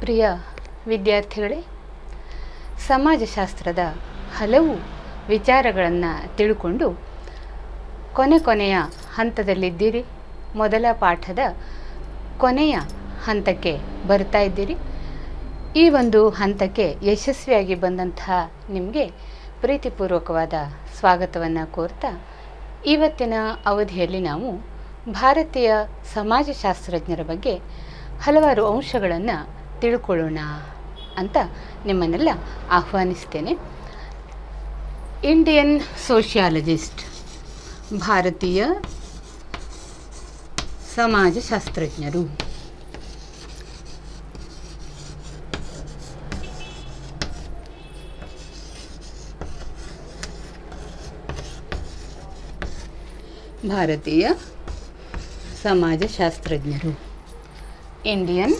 ಪ್ರಿಯ ವಿದ್ಯಾರ್ಥಿಗಳೇ, ಸಮಾಜಶಾಸ್ತ್ರದ ಹಲವು ವಿಚಾರಗಳನ್ನು ತಿಳ್ಕೊಂಡು ಕೊನೆಯ ಹಂತದಲ್ಲಿದ್ದೀರಿ. ಮೊದಲ ಪಾಠದ ಕೊನೆಯ ಹಂತಕ್ಕೆ ಬರ್ತಾ ಇದ್ದೀರಿ. ಈ ಒಂದು ಹಂತಕ್ಕೆ ಯಶಸ್ವಿಯಾಗಿ ಬಂದಂತಹ ನಿಮಗೆ ಪ್ರೀತಿಪೂರ್ವಕವಾದ ಸ್ವಾಗತವನ್ನು ಕೋರ್ತಾ, ಇವತ್ತಿನ ಅವಧಿಯಲ್ಲಿ ನಾವು ಭಾರತೀಯ ಸಮಾಜಶಾಸ್ತ್ರಜ್ಞರ ಬಗ್ಗೆ ಹಲವಾರು ಅಂಶಗಳನ್ನು ತಿಳ್ಕೊಳ್ಳೋಣ ಅಂತ ನಿಮ್ಮನ್ನೆಲ್ಲ ಆಹ್ವಾನಿಸ್ತೇನೆ. ಇಂಡಿಯನ್ ಸೋಷಿಯಾಲಜಿಸ್ಟ್, ಭಾರತೀಯ ಸಮಾಜಶಾಸ್ತ್ರಜ್ಞರು. ಭಾರತೀಯ ಸಮಾಜಶಾಸ್ತ್ರಜ್ಞರು, ಇಂಡಿಯನ್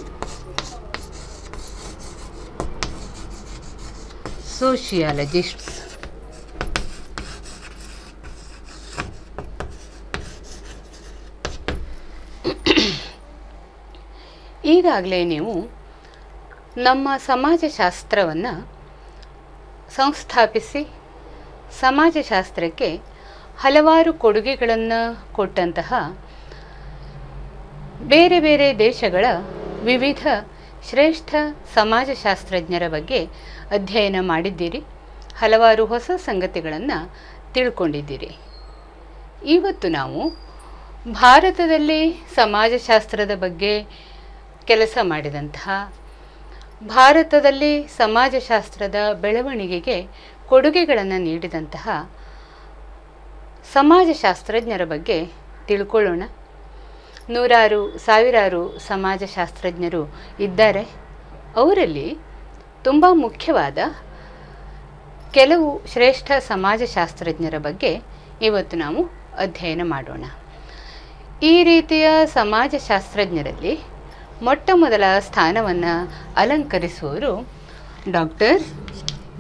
ಸೋಷಿಯಾಲಜಿಸ್ಟ್ಸ್. ಈಗಾಗಲೇ ನೀವು ನಮ್ಮ ಸಮಾಜಶಾಸ್ತ್ರವನ್ನು ಸಂಸ್ಥಾಪಿಸಿ ಸಮಾಜಶಾಸ್ತ್ರಕ್ಕೆ ಹಲವಾರು ಕೊಡುಗೆಗಳನ್ನು ಕೊಟ್ಟಂತಹ ಬೇರೆ ಬೇರೆ ದೇಶಗಳ ವಿವಿಧ ಶ್ರೇಷ್ಠ ಸಮಾಜಶಾಸ್ತ್ರಜ್ಞರ ಬಗ್ಗೆ ಅಧ್ಯಯನ ಮಾಡಿದ್ದೀರಿ. ಹಲವಾರು ಹೊಸ ಸಂಗತಿಗಳನ್ನು ತಿಳ್ಕೊಂಡಿದ್ದೀರಿ. ಇವತ್ತು ನಾವು ಭಾರತದಲ್ಲಿ ಸಮಾಜಶಾಸ್ತ್ರದ ಬಗ್ಗೆ ಕೆಲಸ ಮಾಡಿದಂತಹ, ಭಾರತದಲ್ಲಿ ಸಮಾಜಶಾಸ್ತ್ರದ ಬೆಳವಣಿಗೆಗೆ ಕೊಡುಗೆಗಳನ್ನು ನೀಡಿದಂತಹ ಸಮಾಜಶಾಸ್ತ್ರಜ್ಞರ ಬಗ್ಗೆ ತಿಳ್ಕೊಳ್ಳೋಣ. ನೂರಾರು ಸಾವಿರಾರು ಸಮಾಜಶಾಸ್ತ್ರಜ್ಞರು ಇದ್ದಾರೆ. ಅವರಲ್ಲಿ ತುಂಬ ಮುಖ್ಯವಾದ ಕೆಲವು ಶ್ರೇಷ್ಠ ಸಮಾಜಶಾಸ್ತ್ರಜ್ಞರ ಬಗ್ಗೆ ಇವತ್ತು ನಾವು ಅಧ್ಯಯನ ಮಾಡೋಣ. ಈ ರೀತಿಯ ಸಮಾಜಶಾಸ್ತ್ರಜ್ಞರಲ್ಲಿ ಮೊಟ್ಟ ಮೊದಲ ಸ್ಥಾನವನ್ನು ಅಲಂಕರಿಸುವವರು doctor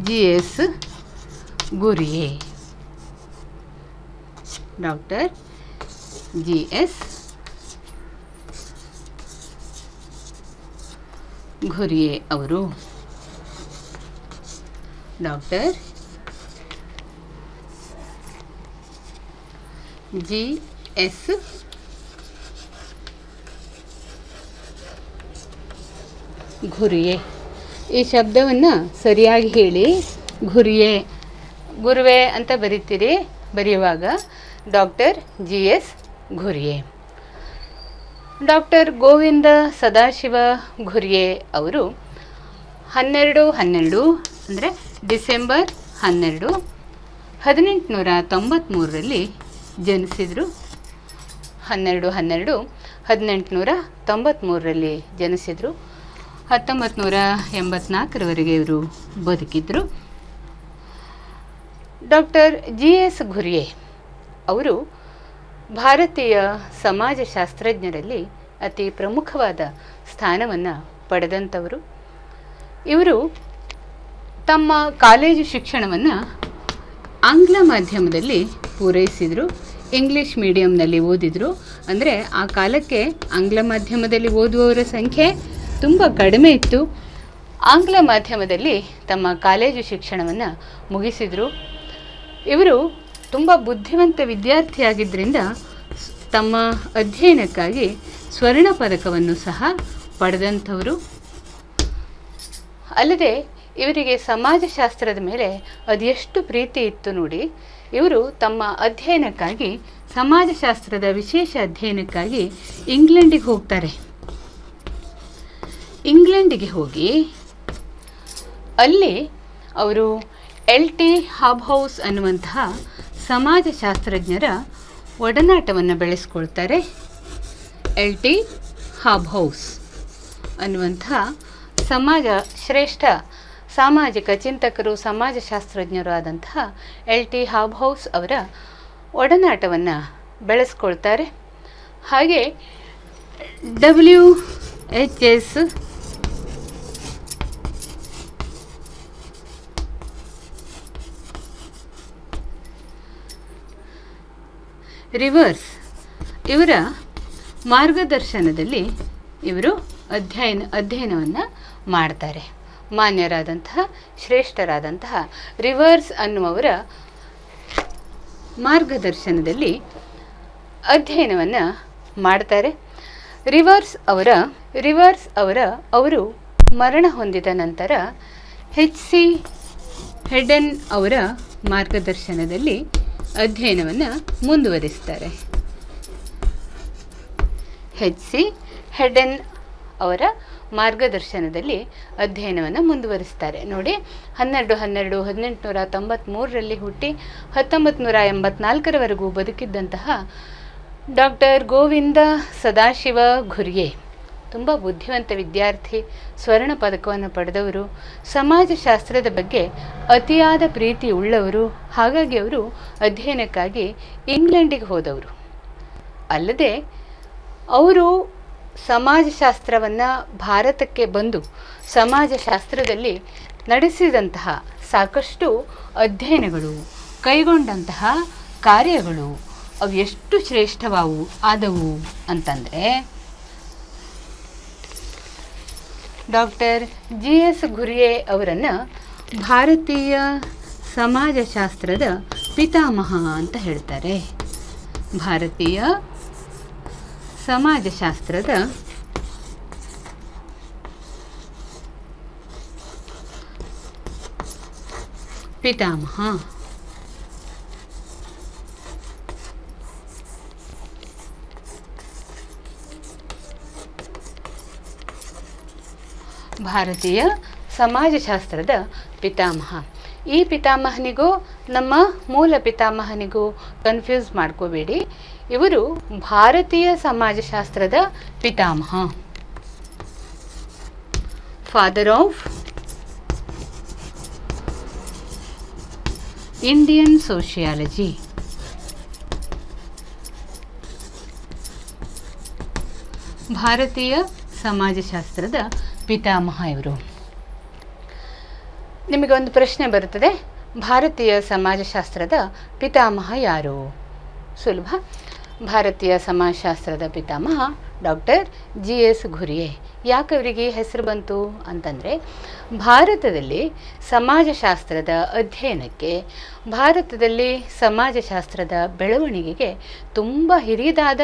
GS Ghurye. Doctor GS Ghurye ಅವರು. Doctor GS Ghurye. ಈ ಶಬ್ದವನ್ನು ಸರಿಯಾಗಿ ಹೇಳಿ. ಗುರಿಯೆ, ಗುರುವೆ ಅಂತ ಬರೀತೀರಿ. ಬರೆಯುವಾಗ doctor GS Ghurye. Doctor Govinda Sadashiva Ghurye ಅವರು 12/12 ಅಂದರೆ ಡಿಸೆಂಬರ್ 12, 1893ರಲ್ಲಿ ಜನಿಸಿದರು. 12/12, 1893ರಲ್ಲಿ ಜನಿಸಿದರು. 1984ರವರೆಗೆ ಇವರು ಬದುಕಿದ್ರು. ಡಾಕ್ಟರ್ GS ಗುರಿಯೆ ಅವರು ಭಾರತೀಯ ಸಮಾಜಶಾಸ್ತ್ರಜ್ಞರಲ್ಲಿ ಅತಿ ಪ್ರಮುಖವಾದ ಸ್ಥಾನವನ್ನು ಪಡೆದಂಥವರು. ಇವರು ತಮ್ಮ ಕಾಲೇಜು ಶಿಕ್ಷಣವನ್ನು ಆಂಗ್ಲ ಮಾಧ್ಯಮದಲ್ಲಿ ಪೂರೈಸಿದರು. ಇಂಗ್ಲೀಷ್ ಮೀಡಿಯಂನಲ್ಲಿ ಓದಿದರು. ಅಂದರೆ ಆ ಕಾಲಕ್ಕೆ ಆಂಗ್ಲ ಮಾಧ್ಯಮದಲ್ಲಿ ಓದುವವರ ಸಂಖ್ಯೆ ತುಂಬ ಕಡಿಮೆ ಇತ್ತು. ಆಂಗ್ಲ ಮಾಧ್ಯಮದಲ್ಲಿ ತಮ್ಮ ಕಾಲೇಜು ಶಿಕ್ಷಣವನ್ನು ಮುಗಿಸಿದರು. ಇವರು ತುಂಬ ಬುದ್ಧಿವಂತ ವಿದ್ಯಾರ್ಥಿಯಾಗಿದ್ದರಿಂದ ತಮ್ಮ ಅಧ್ಯಯನಕ್ಕಾಗಿ ಸ್ವರ್ಣ ಪದಕವನ್ನು ಸಹ ಪಡೆದಂಥವರು. ಅಲ್ಲದೆ ಇವರಿಗೆ ಸಮಾಜಶಾಸ್ತ್ರದ ಮೇಲೆ ಅದೆಷ್ಟು ಪ್ರೀತಿ ಇತ್ತು ನೋಡಿ. ಇವರು ತಮ್ಮ ಅಧ್ಯಯನಕ್ಕಾಗಿ, ಸಮಾಜಶಾಸ್ತ್ರದ ವಿಶೇಷ ಅಧ್ಯಯನಕ್ಕಾಗಿ ಇಂಗ್ಲೆಂಡಿಗೆ ಹೋಗ್ತಾರೆ. ಇಂಗ್ಲೆಂಡಿಗೆ ಹೋಗಿ ಅಲ್ಲಿ ಅವರು LT ಹಾಬ್ಹೌಸ್ ಅನ್ನುವಂತಹ ಸಮಾಜಶಾಸ್ತ್ರಜ್ಞರ ಒಡನಾಟವನ್ನು ಬೆಳೆಸ್ಕೊಳ್ತಾರೆ. LT ಹಾಬ್ಹೌಸ್ ಅನ್ನುವಂತಹ ಶ್ರೇಷ್ಠ ಸಾಮಾಜಿಕ ಚಿಂತಕರು, ಸಮಾಜಶಾಸ್ತ್ರಜ್ಞರು ಆದಂತಹ LT ಹಾಬ್ಹೌಸ್ ಅವರ ಒಡನಾಟವನ್ನು ಬೆಳೆಸ್ಕೊಳ್ತಾರೆ. ಹಾಗೆ WHS ರಿವರ್ಸ್ ಇವರ ಮಾರ್ಗದರ್ಶನದಲ್ಲಿ ಇವರು ಅಧ್ಯಯನವನ್ನು ಮಾಡ್ತಾರೆ. ಮಾನ್ಯರಾದಂತಹ ಶ್ರೇಷ್ಠರಾದಂತಹ ರಿವರ್ಸ್ ಅನ್ನುವವರ ಮಾರ್ಗದರ್ಶನದಲ್ಲಿ ಅಧ್ಯಯನವನ್ನು ಮಾಡ್ತಾರೆ. ರಿವರ್ಸ್ ಅವರು ಮರಣ ಹೊಂದಿದ ನಂತರ H.C. ಹೆಡೆನ್ ಅವರ ಮಾರ್ಗದರ್ಶನದಲ್ಲಿ ಅಧ್ಯಯನವನ್ನು ಮುಂದುವರಿಸ್ತಾರೆ. H.C. ಹೆಡೆನ್ ಅವರ ಮಾರ್ಗದರ್ಶನದಲ್ಲಿ ಅಧ್ಯಯನವನ್ನು ಮುಂದುವರಿಸ್ತಾರೆ. ನೋಡಿ, 1893 ಹುಟ್ಟಿ 1984 ಬದುಕಿದ್ದಂತಹ ಡಾಕ್ಟರ್ ಗೋವಿಂದ ಸದಾಶಿವ ಘುರ್ಯೆ ತುಂಬ ಬುದ್ಧಿವಂತ ವಿದ್ಯಾರ್ಥಿ, ಸ್ವರ್ಣ ಪದಕವನ್ನು ಪಡೆದವರು, ಸಮಾಜಶಾಸ್ತ್ರದ ಬಗ್ಗೆ ಅತಿಯಾದ ಪ್ರೀತಿ ಉಳ್ಳವರು. ಹಾಗಾಗಿ ಅವರು ಅಧ್ಯಯನಕ್ಕಾಗಿ ಇಂಗ್ಲೆಂಡಿಗೆ ಹೋದವರು. ಅಲ್ಲದೆ ಅವರು ಸಮಾಜಶಾಸ್ತ್ರವನ್ನು ಭಾರತಕ್ಕೆ ಬಂದು ಸಮಾಜಶಾಸ್ತ್ರದಲ್ಲಿ ನಡೆಸಿದಂತಹ ಸಾಕಷ್ಟು ಅಧ್ಯಯನಗಳು, ಕೈಗೊಂಡಂತಹ ಕಾರ್ಯಗಳು ಅವು ಎಷ್ಟು ಆದವು ಅಂತಂದರೆ, ಡಾಕ್ಟರ್ G.S. ಘುರ್ಯೆ ಅವರನ್ನು ಭಾರತೀಯ ಸಮಾಜಶಾಸ್ತ್ರದ ಪಿತಾಮಹ ಅಂತ ಹೇಳ್ತಾರೆ. ಭಾರತೀಯ ಸಮಾಜಶಾಸ್ತ್ರದ ಪಿತಾಮಹ. ಭಾರತೀಯ ಸಮಾಜಶಾಸ್ತ್ರದ ಪಿತಾಮಹ. ಈ ಪಿತಾಮಹನಿಗೂ ನಮ್ಮ ಮೂಲ ಪಿತಾಮಹನಿಗೂ ಕನ್ಫ್ಯೂಸ್ ಮಾಡ್ಕೋಬೇಡಿ. ಇವರು ಭಾರತೀಯ ಸಮಾಜಶಾಸ್ತ್ರದ ಪಿತಾಮಹ, ಫಾದರ್ ಆಫ್ ಇಂಡಿಯನ್ ಸೋಷಿಯಾಲಜಿ. ಭಾರತೀಯ ಸಮಾಜಶಾಸ್ತ್ರದ ಪಿತಾಮಹ ಇವರು. ನಿಮಗೊಂದು ಪ್ರಶ್ನೆ ಬರುತ್ತದೆ, ಭಾರತೀಯ ಸಮಾಜಶಾಸ್ತ್ರದ ಪಿತಾಮಹ ಯಾರು? ಸುಲಭ. ಭಾರತೀಯ ಸಮಾಜಶಾಸ್ತ್ರದ ಪಿತಾಮಹ ಡಾಕ್ಟರ್ G.S. ಘುರ್ಯೆ. ಯಾಕೆ ಅವರಿಗೆ ಹೆಸರು ಬಂತು ಅಂತಂದರೆ, ಭಾರತದಲ್ಲಿ ಸಮಾಜಶಾಸ್ತ್ರದ ಅಧ್ಯಯನಕ್ಕೆ, ಭಾರತದಲ್ಲಿ ಸಮಾಜಶಾಸ್ತ್ರದ ಬೆಳವಣಿಗೆಗೆ ತುಂಬ ಹಿರಿದಾದ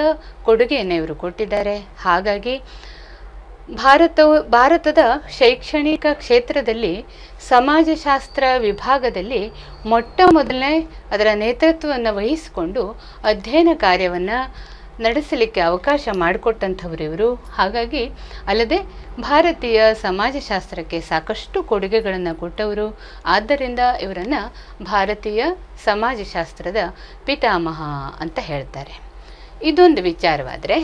ಕೊಡುಗೆಯನ್ನು ಇವರು ಕೊಟ್ಟಿದ್ದಾರೆ. ಹಾಗಾಗಿ ಭಾರತದ ಶೈಕ್ಷಣಿಕ ಕ್ಷೇತ್ರದಲ್ಲಿ ಸಮಾಜಶಾಸ್ತ್ರ ವಿಭಾಗದಲ್ಲಿ ಮೊಟ್ಟ ಮೊದಲನೇ ಅದರ ನೇತೃತ್ವವನ್ನು ವಹಿಸಿಕೊಂಡು ಅಧ್ಯಯನ ಕಾರ್ಯವನ್ನು ನಡೆಸಲಿಕ್ಕೆ ಅವಕಾಶ ಮಾಡಿಕೊಟ್ಟಂಥವ್ರು ಇವರು. ಹಾಗಾಗಿ ಅಲ್ಲದೆ ಭಾರತೀಯ ಸಮಾಜಶಾಸ್ತ್ರಕ್ಕೆ ಸಾಕಷ್ಟು ಕೊಡುಗೆಗಳನ್ನು ಕೊಟ್ಟವರು. ಆದ್ದರಿಂದ ಇವರನ್ನು ಭಾರತೀಯ ಸಮಾಜಶಾಸ್ತ್ರದ ಪಿತಾಮಹ ಅಂತ ಹೇಳ್ತಾರೆ. ಇದೊಂದು ವಿಚಾರವಾದರೆ,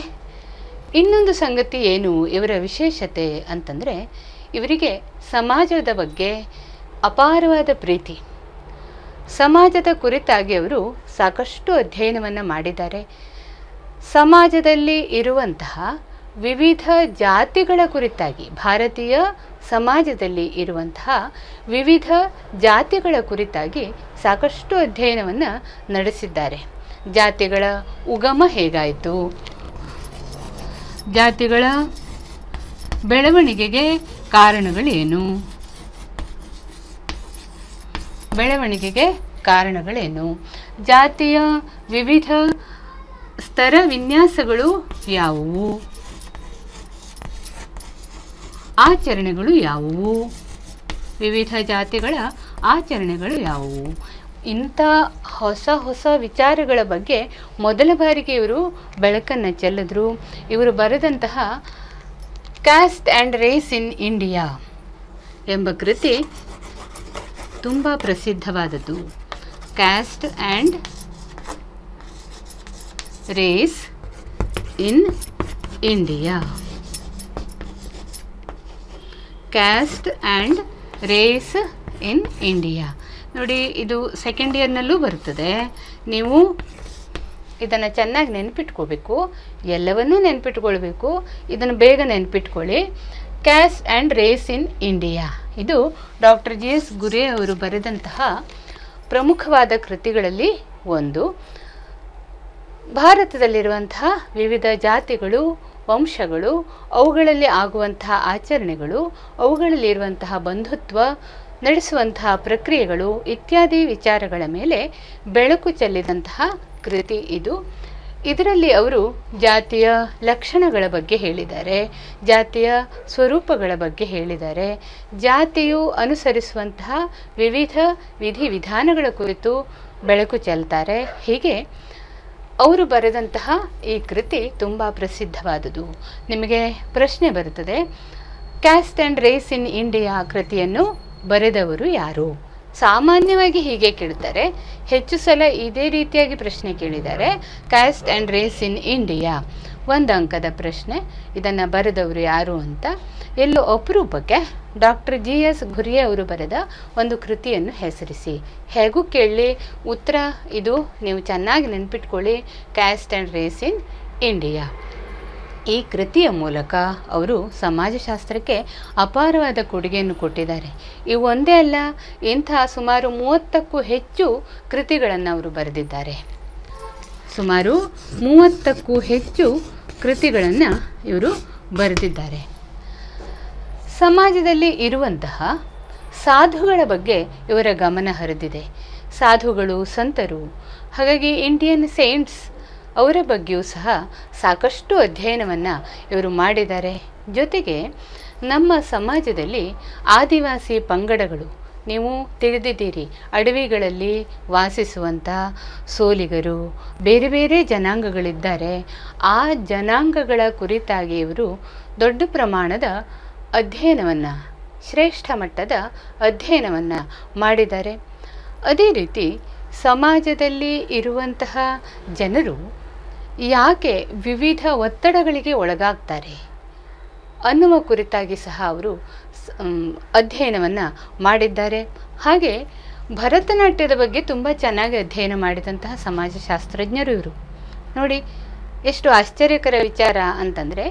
ಇನ್ನೊಂದು ಸಂಗತಿ ಏನು ಇವರ ವಿಶೇಷತೆ ಅಂತಂದರೆ, ಇವರಿಗೆ ಸಮಾಜದ ಬಗ್ಗೆ ಅಪಾರವಾದ ಪ್ರೀತಿ. ಸಮಾಜದ ಕುರಿತಾಗಿ ಅವರು ಸಾಕಷ್ಟು ಅಧ್ಯಯನವನ್ನು ಮಾಡಿದ್ದಾರೆ. ಸಮಾಜದಲ್ಲಿ ಇರುವಂತಹ ವಿವಿಧ ಜಾತಿಗಳ ಕುರಿತಾಗಿ, ಭಾರತೀಯ ಸಮಾಜದಲ್ಲಿ ಇರುವಂತಹ ವಿವಿಧ ಜಾತಿಗಳ ಕುರಿತಾಗಿ ಸಾಕಷ್ಟು ಅಧ್ಯಯನವನ್ನು ನಡೆಸಿದ್ದಾರೆ. ಜಾತಿಗಳ ಉಗಮ ಹೇಗಾಯಿತು, ಜಾತಿಗಳ ಬೆಳವಣಿಗೆಗೆ ಕಾರಣಗಳೇನು, ಜಾತಿಯ ವಿವಿಧ ಸ್ತರ ವಿನ್ಯಾಸಗಳು ಯಾವುವು, ಆಚರಣೆಗಳು ಯಾವುವು, ವಿವಿಧ ಜಾತಿಗಳ ಆಚರಣೆಗಳು ಯಾವುವು, ಇಂಥ ಹೊಸ ವಿಚಾರಗಳ ಬಗ್ಗೆ ಮೊದಲ ಬಾರಿಗೆ ಇವರು ಬೆಳಕನ್ನು ಚೆಲ್ಲಿದ್ರು. ಇವರು ಬರೆದಂತಹ caste and race in India ಎಂಬ ಕೃತಿ ತುಂಬ ಪ್ರಸಿದ್ಧವಾದದ್ದು. Caste and race in India, caste and race in India. ನೋಡಿ, ಇದು ಸೆಕೆಂಡ್ ಇಯರ್ನಲ್ಲೂ ಬರ್ತದೆ. ನೀವು ಇದನ್ನು ಚೆನ್ನಾಗಿ ನೆನಪಿಟ್ಕೋಬೇಕು, ಎಲ್ಲವನ್ನೂ ನೆನಪಿಟ್ಕೊಳ್ಬೇಕು. ಇದನ್ನು ಬೇಗ ನೆನಪಿಟ್ಕೊಳ್ಳಿ. Caste and race in India ಇದು ಡಾಕ್ಟರ್ G.S. ಘುರ್ಯೆ ಅವರು ಬರೆದಂತಹ ಪ್ರಮುಖವಾದ ಕೃತಿಗಳಲ್ಲಿ ಒಂದು. ಭಾರತದಲ್ಲಿರುವಂತಹ ವಿವಿಧ ಜಾತಿಗಳು, ವಂಶಗಳು, ಅವುಗಳಲ್ಲಿ ಆಗುವಂತಹ ಆಚರಣೆಗಳು, ಅವುಗಳಲ್ಲಿರುವಂತಹ ಬಂಧುತ್ವ, ನಡೆಸುವಂತಹ ಪ್ರಕ್ರಿಯೆಗಳು ಇತ್ಯಾದಿ ವಿಚಾರಗಳ ಮೇಲೆ ಬೆಳಕು ಚೆಲ್ಲಿದಂತಹ ಕೃತಿ ಇದು. ಇದರಲ್ಲಿ ಅವರು ಜಾತಿಯ ಲಕ್ಷಣಗಳ ಬಗ್ಗೆ ಹೇಳಿದ್ದಾರೆ, ಜಾತಿಯ ಸ್ವರೂಪಗಳ ಬಗ್ಗೆ ಹೇಳಿದ್ದಾರೆ, ಜಾತಿಯು ಅನುಸರಿಸುವಂತಹ ವಿವಿಧ ವಿಧಿವಿಧಾನಗಳ ಕುರಿತು ಬೆಳಕು ಚೆಲ್ತಾರೆ. ಹೀಗೆ ಅವರು ಬರೆದಂತಹ ಈ ಕೃತಿ ತುಂಬ ಪ್ರಸಿದ್ಧವಾದುದು. ನಿಮಗೆ ಪ್ರಶ್ನೆ ಬರುತ್ತದೆ, caste and race in India ಕೃತಿಯನ್ನು ಬರೆದವರು ಯಾರು? ಸಾಮಾನ್ಯವಾಗಿ ಹೀಗೆ ಕೇಳ್ತಾರೆ, ಹೆಚ್ಚು ಸಲ ಇದೇ ರೀತಿಯಾಗಿ ಪ್ರಶ್ನೆ ಕೇಳಿದ್ದಾರೆ. Caste and race in India 1 ಅಂಕದ ಪ್ರಶ್ನೆ. ಇದನ್ನು ಬರೆದವರು ಯಾರು ಅಂತ. ಎಲ್ಲೋ ಅಪರೂಪಕ್ಕೆ ಡಾಕ್ಟರ್ GS ಘುರ್ಯೆ ಅವರು ಬರೆದ ಒಂದು ಕೃತಿಯನ್ನು ಹೆಸರಿಸಿ. ಹೇಗೂ ಕೇಳಲಿ, ಉತ್ತರ ಇದು ನೀವು ಚೆನ್ನಾಗಿ ನೆನ್ಪಿಟ್ಕೊಳ್ಳಿ, caste and race in India. ಈ ಕೃತಿಯ ಮೂಲಕ ಅವರು ಸಮಾಜಶಾಸ್ತ್ರಕ್ಕೆ ಅಪಾರವಾದ ಕೊಡುಗೆಯನ್ನು ಕೊಟ್ಟಿದ್ದಾರೆ. ಇವು ಒಂದೇ ಅಲ್ಲ, ಇಂಥ ಸುಮಾರು 30ಕ್ಕೂ ಹೆಚ್ಚು ಕೃತಿಗಳನ್ನು ಅವರು ಬರೆದಿದ್ದಾರೆ. ಸುಮಾರು 30ಕ್ಕೂ ಹೆಚ್ಚು ಕೃತಿಗಳನ್ನು ಇವರು ಬರೆದಿದ್ದಾರೆ. ಸಮಾಜದಲ್ಲಿ ಇರುವಂತಹ ಸಾಧುಗಳ ಬಗ್ಗೆ ಇವರ ಗಮನ ಹರಿದಿದೆ. ಸಾಧುಗಳು, ಸಂತರು, ಹಾಗಾಗಿ ಇಂಡಿಯನ್ ಸೇಂಟ್ಸ್ ಅವರ ಬಗ್ಗೆಯೂ ಸಹ ಸಾಕಷ್ಟು ಅಧ್ಯಯನವನ್ನು ಇವರು ಮಾಡಿದ್ದಾರೆ. ಜೊತೆಗೆ ನಮ್ಮ ಸಮಾಜದಲ್ಲಿ ಆದಿವಾಸಿ ಪಂಗಡಗಳು, ನೀವು ತಿಳಿದಿದ್ದೀರಿ, ಅಡವಿಗಳಲ್ಲಿ ವಾಸಿಸುವಂಥ ಸೋಲಿಗರು, ಬೇರೆ ಬೇರೆ ಜನಾಂಗಗಳಿದ್ದಾರೆ. ಆ ಜನಾಂಗಗಳ ಕುರಿತಾಗಿ ಇವರು ದೊಡ್ಡ ಪ್ರಮಾಣದ ಅಧ್ಯಯನವನ್ನು, ಶ್ರೇಷ್ಠ ಮಟ್ಟದ ಅಧ್ಯಯನವನ್ನು ಮಾಡಿದ್ದಾರೆ. ಅದೇ ರೀತಿ ಸಮಾಜದಲ್ಲಿ ಇರುವಂತಹ ಜನರು ಯಾಕೆ ವಿವಿಧ ಒತ್ತಡಗಳಿಗೆ ಒಳಗಾಗ್ತಾರೆ ಅನ್ನುವ ಕುರಿತಾಗಿ ಸಹ ಅವರು ಅಧ್ಯಯನವನ್ನು ಮಾಡಿದ್ದಾರೆ. ಹಾಗೆ ಭರತನಾಟ್ಯದ ಬಗ್ಗೆ ತುಂಬ ಚೆನ್ನಾಗಿ ಅಧ್ಯಯನ ಮಾಡಿದಂತಹ ಸಮಾಜಶಾಸ್ತ್ರಜ್ಞರು ಇವರು. ನೋಡಿ ಎಷ್ಟು ಆಶ್ಚರ್ಯಕರ ವಿಚಾರ ಅಂತಂದರೆ,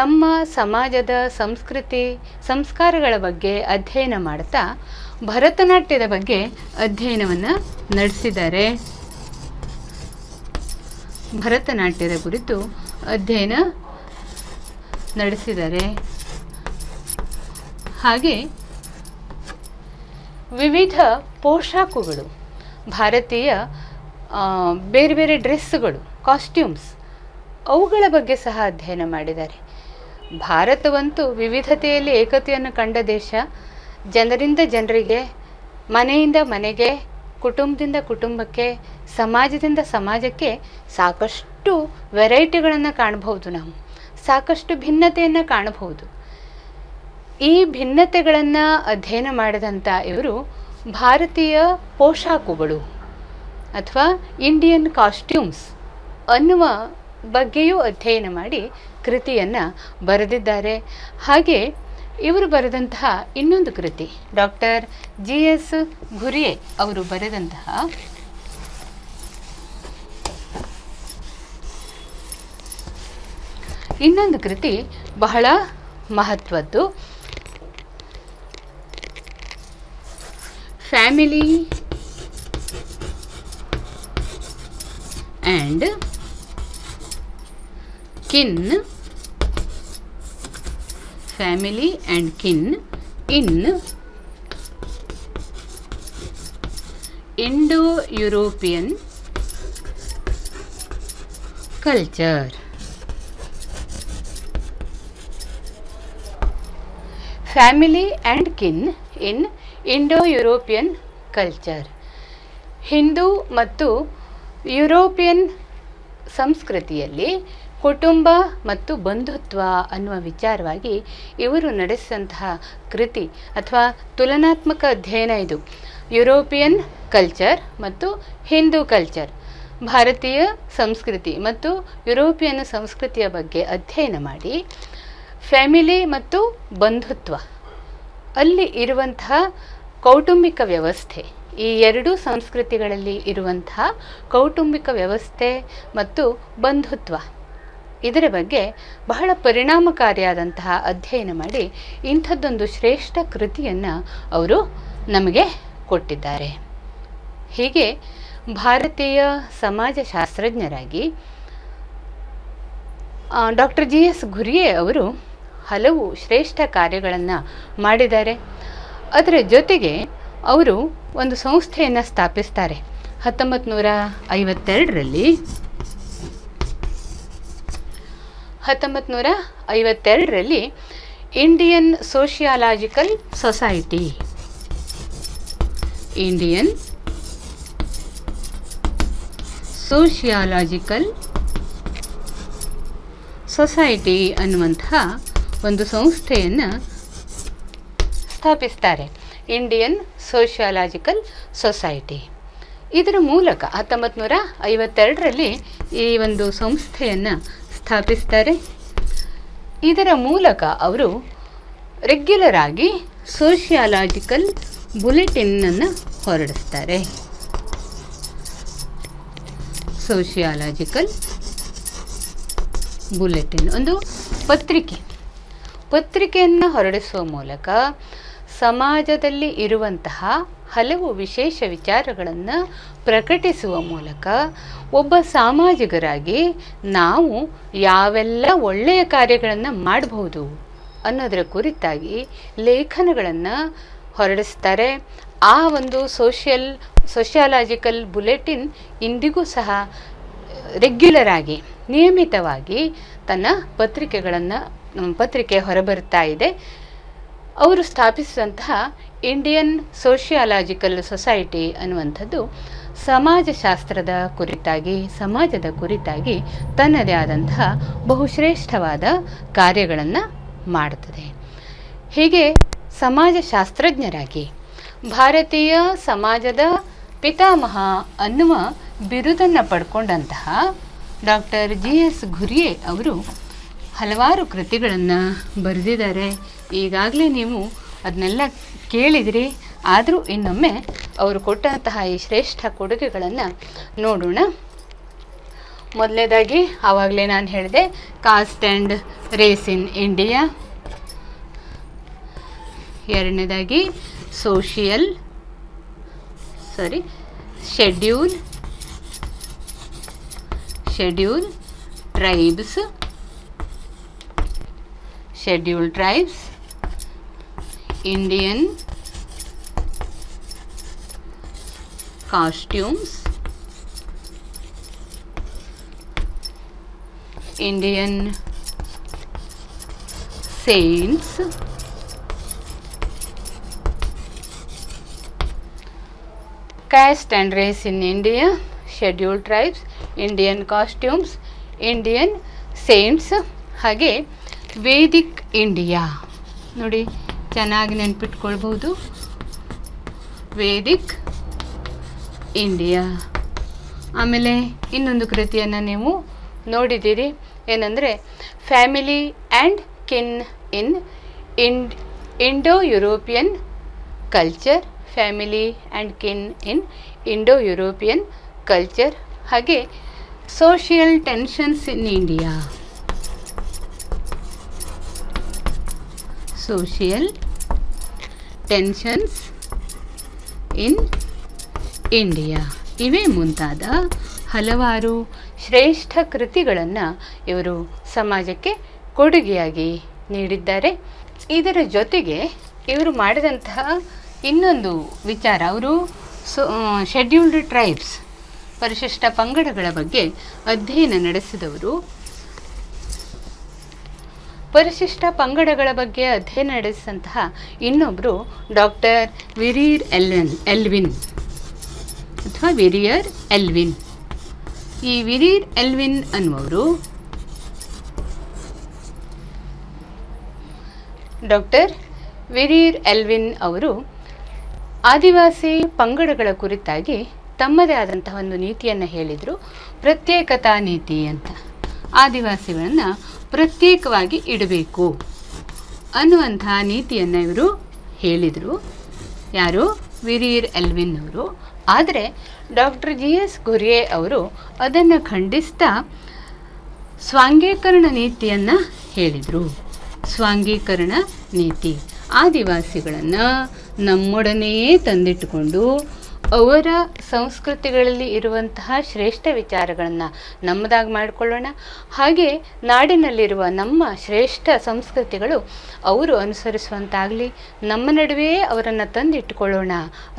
ನಮ್ಮ ಸಮಾಜದ ಸಂಸ್ಕೃತಿ ಸಂಸ್ಕಾರಗಳ ಬಗ್ಗೆ ಅಧ್ಯಯನ ಮಾಡ್ತಾ ಭರತನಾಟ್ಯದ ಬಗ್ಗೆ ಅಧ್ಯಯನವನ್ನು ನಡೆಸಿದ್ದಾರೆ. ಭರತನಾಟ್ಯದ ಕುರಿತು ಅಧ್ಯಯನ ನಡೆಸಿದ್ದಾರೆ. ಹಾಗೆ ವಿವಿಧ ಪೋಷಾಕುಗಳು, ಭಾರತೀಯ ಬೇರೆ ಬೇರೆ ಡ್ರೆಸ್ಸುಗಳು, ಕಾಸ್ಟ್ಯೂಮ್ಸ್, ಅವುಗಳ ಬಗ್ಗೆ ಸಹ ಅಧ್ಯಯನ ಮಾಡಿದ್ದಾರೆ. ಭಾರತವಂತೂ ವಿವಿಧತೆಯಲ್ಲಿ ಏಕತೆಯನ್ನು ಕಂಡ ದೇಶ. ಜನರಿಂದ ಜನರಿಗೆ, ಮನೆಯಿಂದ ಮನೆಗೆ, ಕುಟುಂಬದಿಂದ ಕುಟುಂಬಕ್ಕೆ, ಸಮಾಜದಿಂದ ಸಮಾಜಕ್ಕೆ ಸಾಕಷ್ಟು ವೆರೈಟಿಗಳನ್ನು ಕಾಣಬಹುದು. ನಾವು ಸಾಕಷ್ಟು ಭಿನ್ನತೆಯನ್ನು ಕಾಣಬಹುದು. ಈ ಭಿನ್ನತೆಗಳನ್ನು ಅಧ್ಯಯನ ಮಾಡಿದಂಥ ಇವರು ಭಾರತೀಯ ಪೋಷಾಕುಗಳು ಅಥವಾ ಇಂಡಿಯನ್ ಕಾಸ್ಟ್ಯೂಮ್ಸ್ ಅನ್ನುವ ಬಗ್ಗೆಯೂ ಅಧ್ಯಯನ ಮಾಡಿ ಕೃತಿಯನ್ನು ಬರೆದಿದ್ದಾರೆ. ಹಾಗೆ ಇವರು ಬರೆದಂತಹ ಇನ್ನೊಂದು ಕೃತಿ, ಡಾಕ್ಟರ್ GS ಘುರ್ಯೆ ಅವರು ಬರೆದಂತಹ ಇನ್ನೊಂದು ಕೃತಿ ಬಹಳ ಮಹತ್ವದ್ದು. Family and kin, family and kin in Indo-European culture. Family and kin in Indo-European culture. Hindu ಮತ್ತು ಯುರೋಪಿಯನ್ ಸಂಸ್ಕೃತಿಯಲ್ಲಿ ಕುಟುಂಬ ಮತ್ತು ಬಂಧುತ್ವ ಅನ್ನುವ ವಿಚಾರವಾಗಿ ಇವರು ನಡೆಸಿದಂತಹ ಕೃತಿ ಅಥವಾ ತುಲನಾತ್ಮಕ ಅಧ್ಯಯನ ಇದು. ಯುರೋಪಿಯನ್ ಕಲ್ಚರ್ ಮತ್ತು ಹಿಂದೂ ಕಲ್ಚರ್, ಭಾರತೀಯ ಸಂಸ್ಕೃತಿ ಮತ್ತು ಯುರೋಪಿಯನ್ ಸಂಸ್ಕೃತಿಯ ಬಗ್ಗೆ ಅಧ್ಯಯನ ಮಾಡಿ ಫ್ಯಾಮಿಲಿ ಮತ್ತು ಬಂಧುತ್ವ, ಅಲ್ಲಿ ಇರುವಂತಹ ಕೌಟುಂಬಿಕ ವ್ಯವಸ್ಥೆ, ಈ ಎರಡೂ ಸಂಸ್ಕೃತಿಗಳಲ್ಲಿ ಇರುವಂತಹ ಕೌಟುಂಬಿಕ ವ್ಯವಸ್ಥೆ ಮತ್ತು ಬಂಧುತ್ವ, ಇದರ ಬಗ್ಗೆ ಬಹಳ ಪರಿಣಾಮಕಾರಿಯಾದಂತಹ ಅಧ್ಯಯನ ಮಾಡಿ ಇಂಥದ್ದೊಂದು ಶ್ರೇಷ್ಠ ಕೃತಿಯನ್ನು ಅವರು ನಮಗೆ ಕೊಟ್ಟಿದ್ದಾರೆ. ಹೀಗೆ ಭಾರತೀಯ ಸಮಾಜಶಾಸ್ತ್ರಜ್ಞರಾಗಿ ಡಾಕ್ಟರ್ ಜಿ ಎಸ್ ಘುರ್ಯೆ ಅವರು ಹಲವು ಶ್ರೇಷ್ಠ ಕಾರ್ಯಗಳನ್ನು ಮಾಡಿದ್ದಾರೆ. ಅದರ ಜೊತೆಗೆ ಅವರು ಒಂದು ಸಂಸ್ಥೆಯನ್ನು ಸ್ಥಾಪಿಸ್ತಾರೆ 1952ರಲ್ಲಿ Indian sociological society, Indian sociological society ಅನ್ನುವಂತಹ ಒಂದು ಸಂಸ್ಥೆಯನ್ನು ಸ್ಥಾಪಿಸ್ತಾರೆ. Indian sociological society. ಇದರ ಮೂಲಕ 1952ರಲ್ಲಿ ಈ ಒಂದು ಸಂಸ್ಥೆಯನ್ನು ಸ್ಥಾಪಿಸ್ತಾರೆ. ಇದರ ಮೂಲಕ ಅವರು ರೆಗ್ಯುಲರ್ ಆಗಿ ಸೋಷಿಯಾಲಜಿಕಲ್ ಬುಲೆಟಿನ್ನನ್ನು ಹೊರಡಿಸ್ತಾರೆ. ಸೋಷಿಯಾಲಜಿಕಲ್ ಬುಲೆಟಿನ್ ಒಂದು ಪತ್ರಿಕೆಯನ್ನು ಹೊರಡಿಸುವ ಮೂಲಕ ಸಮಾಜದಲ್ಲಿ ಇರುವಂತಹ ಹಲವು ವಿಶೇಷ ವಿಚಾರಗಳನ್ನು ಪ್ರಕಟಿಸುವ ಮೂಲಕ ಒಬ್ಬ ಸಾಮಾಜಿಕರಾಗಿ ನಾವು ಯಾವೆಲ್ಲ ಒಳ್ಳೆಯ ಕಾರ್ಯಗಳನ್ನು ಮಾಡಬಹುದು ಅನ್ನೋದರ ಕುರಿತಾಗಿ ಲೇಖನಗಳನ್ನು ಹೊರಡಿಸ್ತಾರೆ. ಆ ಒಂದು ಸೋಷಿಯಾಲಜಿಕಲ್ ಬುಲೆಟಿನ್ ಇಂದಿಗೂ ಸಹ ರೆಗ್ಯುಲರ್ ಆಗಿ ನಿಯಮಿತವಾಗಿ ತನ್ನ ಪತ್ರಿಕೆ ಹೊರಬರ್ತಾ ಇದೆ. ಅವರು ಸ್ಥಾಪಿಸಿದಂತಹ ಇಂಡಿಯನ್ ಸೋಷಿಯಾಲಜಿಕಲ್ ಸೊಸೈಟಿ ಅನ್ನುವಂಥದ್ದು ಸಮಾಜಶಾಸ್ತ್ರದ ಕುರಿತಾಗಿ ತನ್ನದೇ ಆದಂತಹ ಬಹುಶ್ರೇಷ್ಠವಾದ ಕಾರ್ಯಗಳನ್ನು ಮಾಡುತ್ತದೆ. ಹೀಗೆ ಸಮಾಜಶಾಸ್ತ್ರಜ್ಞರಾಗಿ ಭಾರತೀಯ ಸಮಾಜದ ಪಿತಾಮಹ ಅನ್ನುವ ಬಿರುದನ್ನು ಪಡ್ಕೊಂಡಂತಹ ಡಾಕ್ಟರ್ ಜಿ ಎಸ್ ಘುರ್ಯೆ ಅವರು ಹಲವಾರು ಕೃತಿಗಳನ್ನು ಬರೆದಿದ್ದಾರೆ. ಈಗಾಗಲೇ ನೀವು ಅದನ್ನೆಲ್ಲ ಕೇಳಿದಿರಿ. ಆದರೂ ಇನ್ನೊಮ್ಮೆ ಅವರು ಕೊಟ್ಟಂತಹ ಈ ಶ್ರೇಷ್ಠ ಕೊಡುಗೆಗಳನ್ನು ನೋಡೋಣ. ಮೊದಲನೇದಾಗಿ ಆವಾಗಲೇ ನಾನು ಹೇಳಿದೆ caste and race in India. ಎರಡನೇದಾಗಿ schedule tribes, Indian costumes, Indian saints, caste and race in India, scheduled tribes, Indian costumes, Indian saints, ಹಾಗೆ ವೇದಿಕ್ ಇಂಡಿಯಾ. ನೋಡಿ, ಚೆನ್ನಾಗಿ ನೆನ್ಪಿಟ್ಕೊಳ್ಬಹುದು. Vedic India. ಆಮೇಲೆ ಇನ್ನೊಂದು ಕೃತಿಯನ್ನು ನೀವು ನೋಡಿದ್ದೀರಿ, ಏನಂದರೆ family and kin in Indo European culture, family and kin in Indo European culture. ಹಾಗೆ social tensions in India, social tensions in India. ಇವೇ ಮುಂತಾದ ಹಲವಾರು ಶ್ರೇಷ್ಠ ಕೃತಿಗಳನ್ನು ಇವರು ಸಮಾಜಕ್ಕೆ ಕೊಡುಗೆಯಾಗಿ ನೀಡಿದ್ದಾರೆ. ಇದರ ಜೊತೆಗೆ ಇವರು ಮಾಡಿದಂತಹ ಇನ್ನೊಂದು ವಿಚಾರ, ಅವರು ಶೆಡ್ಯೂಲ್ಡ್ ಟ್ರೈಬ್ಸ್, ಪರಿಶಿಷ್ಟ ಪಂಗಡಗಳ ಬಗ್ಗೆ ಅಧ್ಯಯನ ನಡೆಸಿದವರು. ಪರಿಶಿಷ್ಟ ಪಂಗಡಗಳ ಬಗ್ಗೆ ಅಧ್ಯಯನ ನಡೆಸಿದಂತಹ ಇನ್ನೊಬ್ಬರು ಡಾಕ್ಟರ್ ವಿರಿಯರ್ ಎಲ್ವಿನ್ ಅಥವಾ ವಿರಿಯರ್ ಎಲ್ವಿನ್. ಈ ವಿರಿಯರ್ ಎಲ್ವಿನ್ ಅನ್ನುವರು ಡಾಕ್ಟರ್ ವಿರಿಯರ್ ಎಲ್ವಿನ್ ಅವರು ಆದಿವಾಸಿ ಪಂಗಡಗಳ ಕುರಿತಾಗಿ ತಮ್ಮದೇ ಆದಂತಹ ಒಂದು ನೀತಿಯನ್ನು ಹೇಳಿದರು, ಪ್ರತ್ಯೇಕತಾ ನೀತಿ ಅಂತ. ಆದಿವಾಸಿಗಳನ್ನು ಪ್ರತ್ಯೇಕವಾಗಿ ಇಡಬೇಕು ಅನ್ನುವಂತಹ ನೀತಿಯನ್ನು ಇವರು ಹೇಳಿದರು. ಯಾರು? ವಿರಿಯರ್ ಎಲ್ವಿನ್ ಅವರು. ಆದರೆ ಡಾಕ್ಟರ್ ಜಿ ಎಸ್ ಘುರ್ಯೆ ಅವರು ಅದನ್ನು ಖಂಡಿಸ್ತಾ ಸ್ವಾಂಗೀಕರಣ ನೀತಿಯನ್ನು ಹೇಳಿದರು. ಸ್ವಾಂಗೀಕರಣ ನೀತಿ, ಆದಿವಾಸಿಗಳನ್ನು ನಮ್ಮೊಡನೆಯೇ ತಂದಿಟ್ಟುಕೊಂಡು ಅವರ ಸಂಸ್ಕೃತಿಗಳಲ್ಲಿ ಇರುವಂತಹ ಶ್ರೇಷ್ಠ ವಿಚಾರಗಳನ್ನು ನಮ್ಮದಾಗಿ ಮಾಡಿಕೊಳ್ಳೋಣ. ಹಾಗೆ ನಾಡಿನಲ್ಲಿರುವ ನಮ್ಮ ಶ್ರೇಷ್ಠ ಸಂಸ್ಕೃತಿಗಳು ಅವರು ಅನುಸರಿಸುವಂತಾಗಲಿ, ನಮ್ಮ ನಡುವೆಯೇ ಅವರನ್ನು ತಂದಿಟ್ಟುಕೊಳ್ಳೋಣ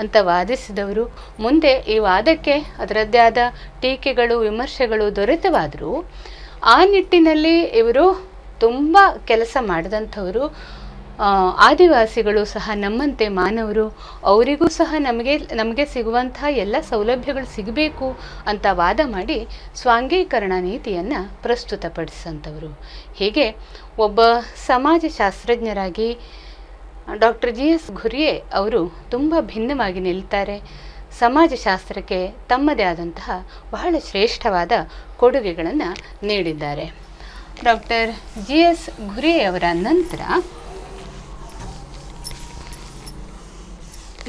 ಅಂತ ವಾದಿಸಿದವರು. ಮುಂದೆ ಈ ವಾದಕ್ಕೆ ಅದರದ್ದೇ ಆದ ಟೀಕೆಗಳು ವಿಮರ್ಶೆಗಳು ದೊರೆತವಾದರೂ ಆ ನಿಟ್ಟಿನಲ್ಲಿ ಇವರು ತುಂಬ ಕೆಲಸ ಮಾಡಿದಂಥವರು. ಆದಿವಾಸಿಗಳು ಸಹ ನಮ್ಮಂತೆ ಮಾನವರು, ಅವರಿಗೂ ಸಹ ನಮಗೆ ಸಿಗುವಂತಹ ಎಲ್ಲ ಸೌಲಭ್ಯಗಳು ಸಿಗಬೇಕು ಅಂತ ವಾದ ಮಾಡಿ ಸ್ವಾಂಗೀಕರಣ ನೀತಿಯನ್ನು ಪ್ರಸ್ತುತಪಡಿಸಂಥವರು. ಹೀಗೆ ಒಬ್ಬ ಸಮಾಜಶಾಸ್ತ್ರಜ್ಞರಾಗಿ ಡಾಕ್ಟರ್ GS ಘುರ್ಯೆ ಅವರು ತುಂಬ ಭಿನ್ನವಾಗಿ ನಿಲ್ತಾರೆ. ಸಮಾಜಶಾಸ್ತ್ರಕ್ಕೆ ತಮ್ಮದೇ ಆದಂತಹ ಬಹಳ ಶ್ರೇಷ್ಠವಾದ ಕೊಡುಗೆಗಳನ್ನು ನೀಡಿದ್ದಾರೆ. ಡಾಕ್ಟರ್ GS ಘುರ್ಯೆ ಅವರ ನಂತರ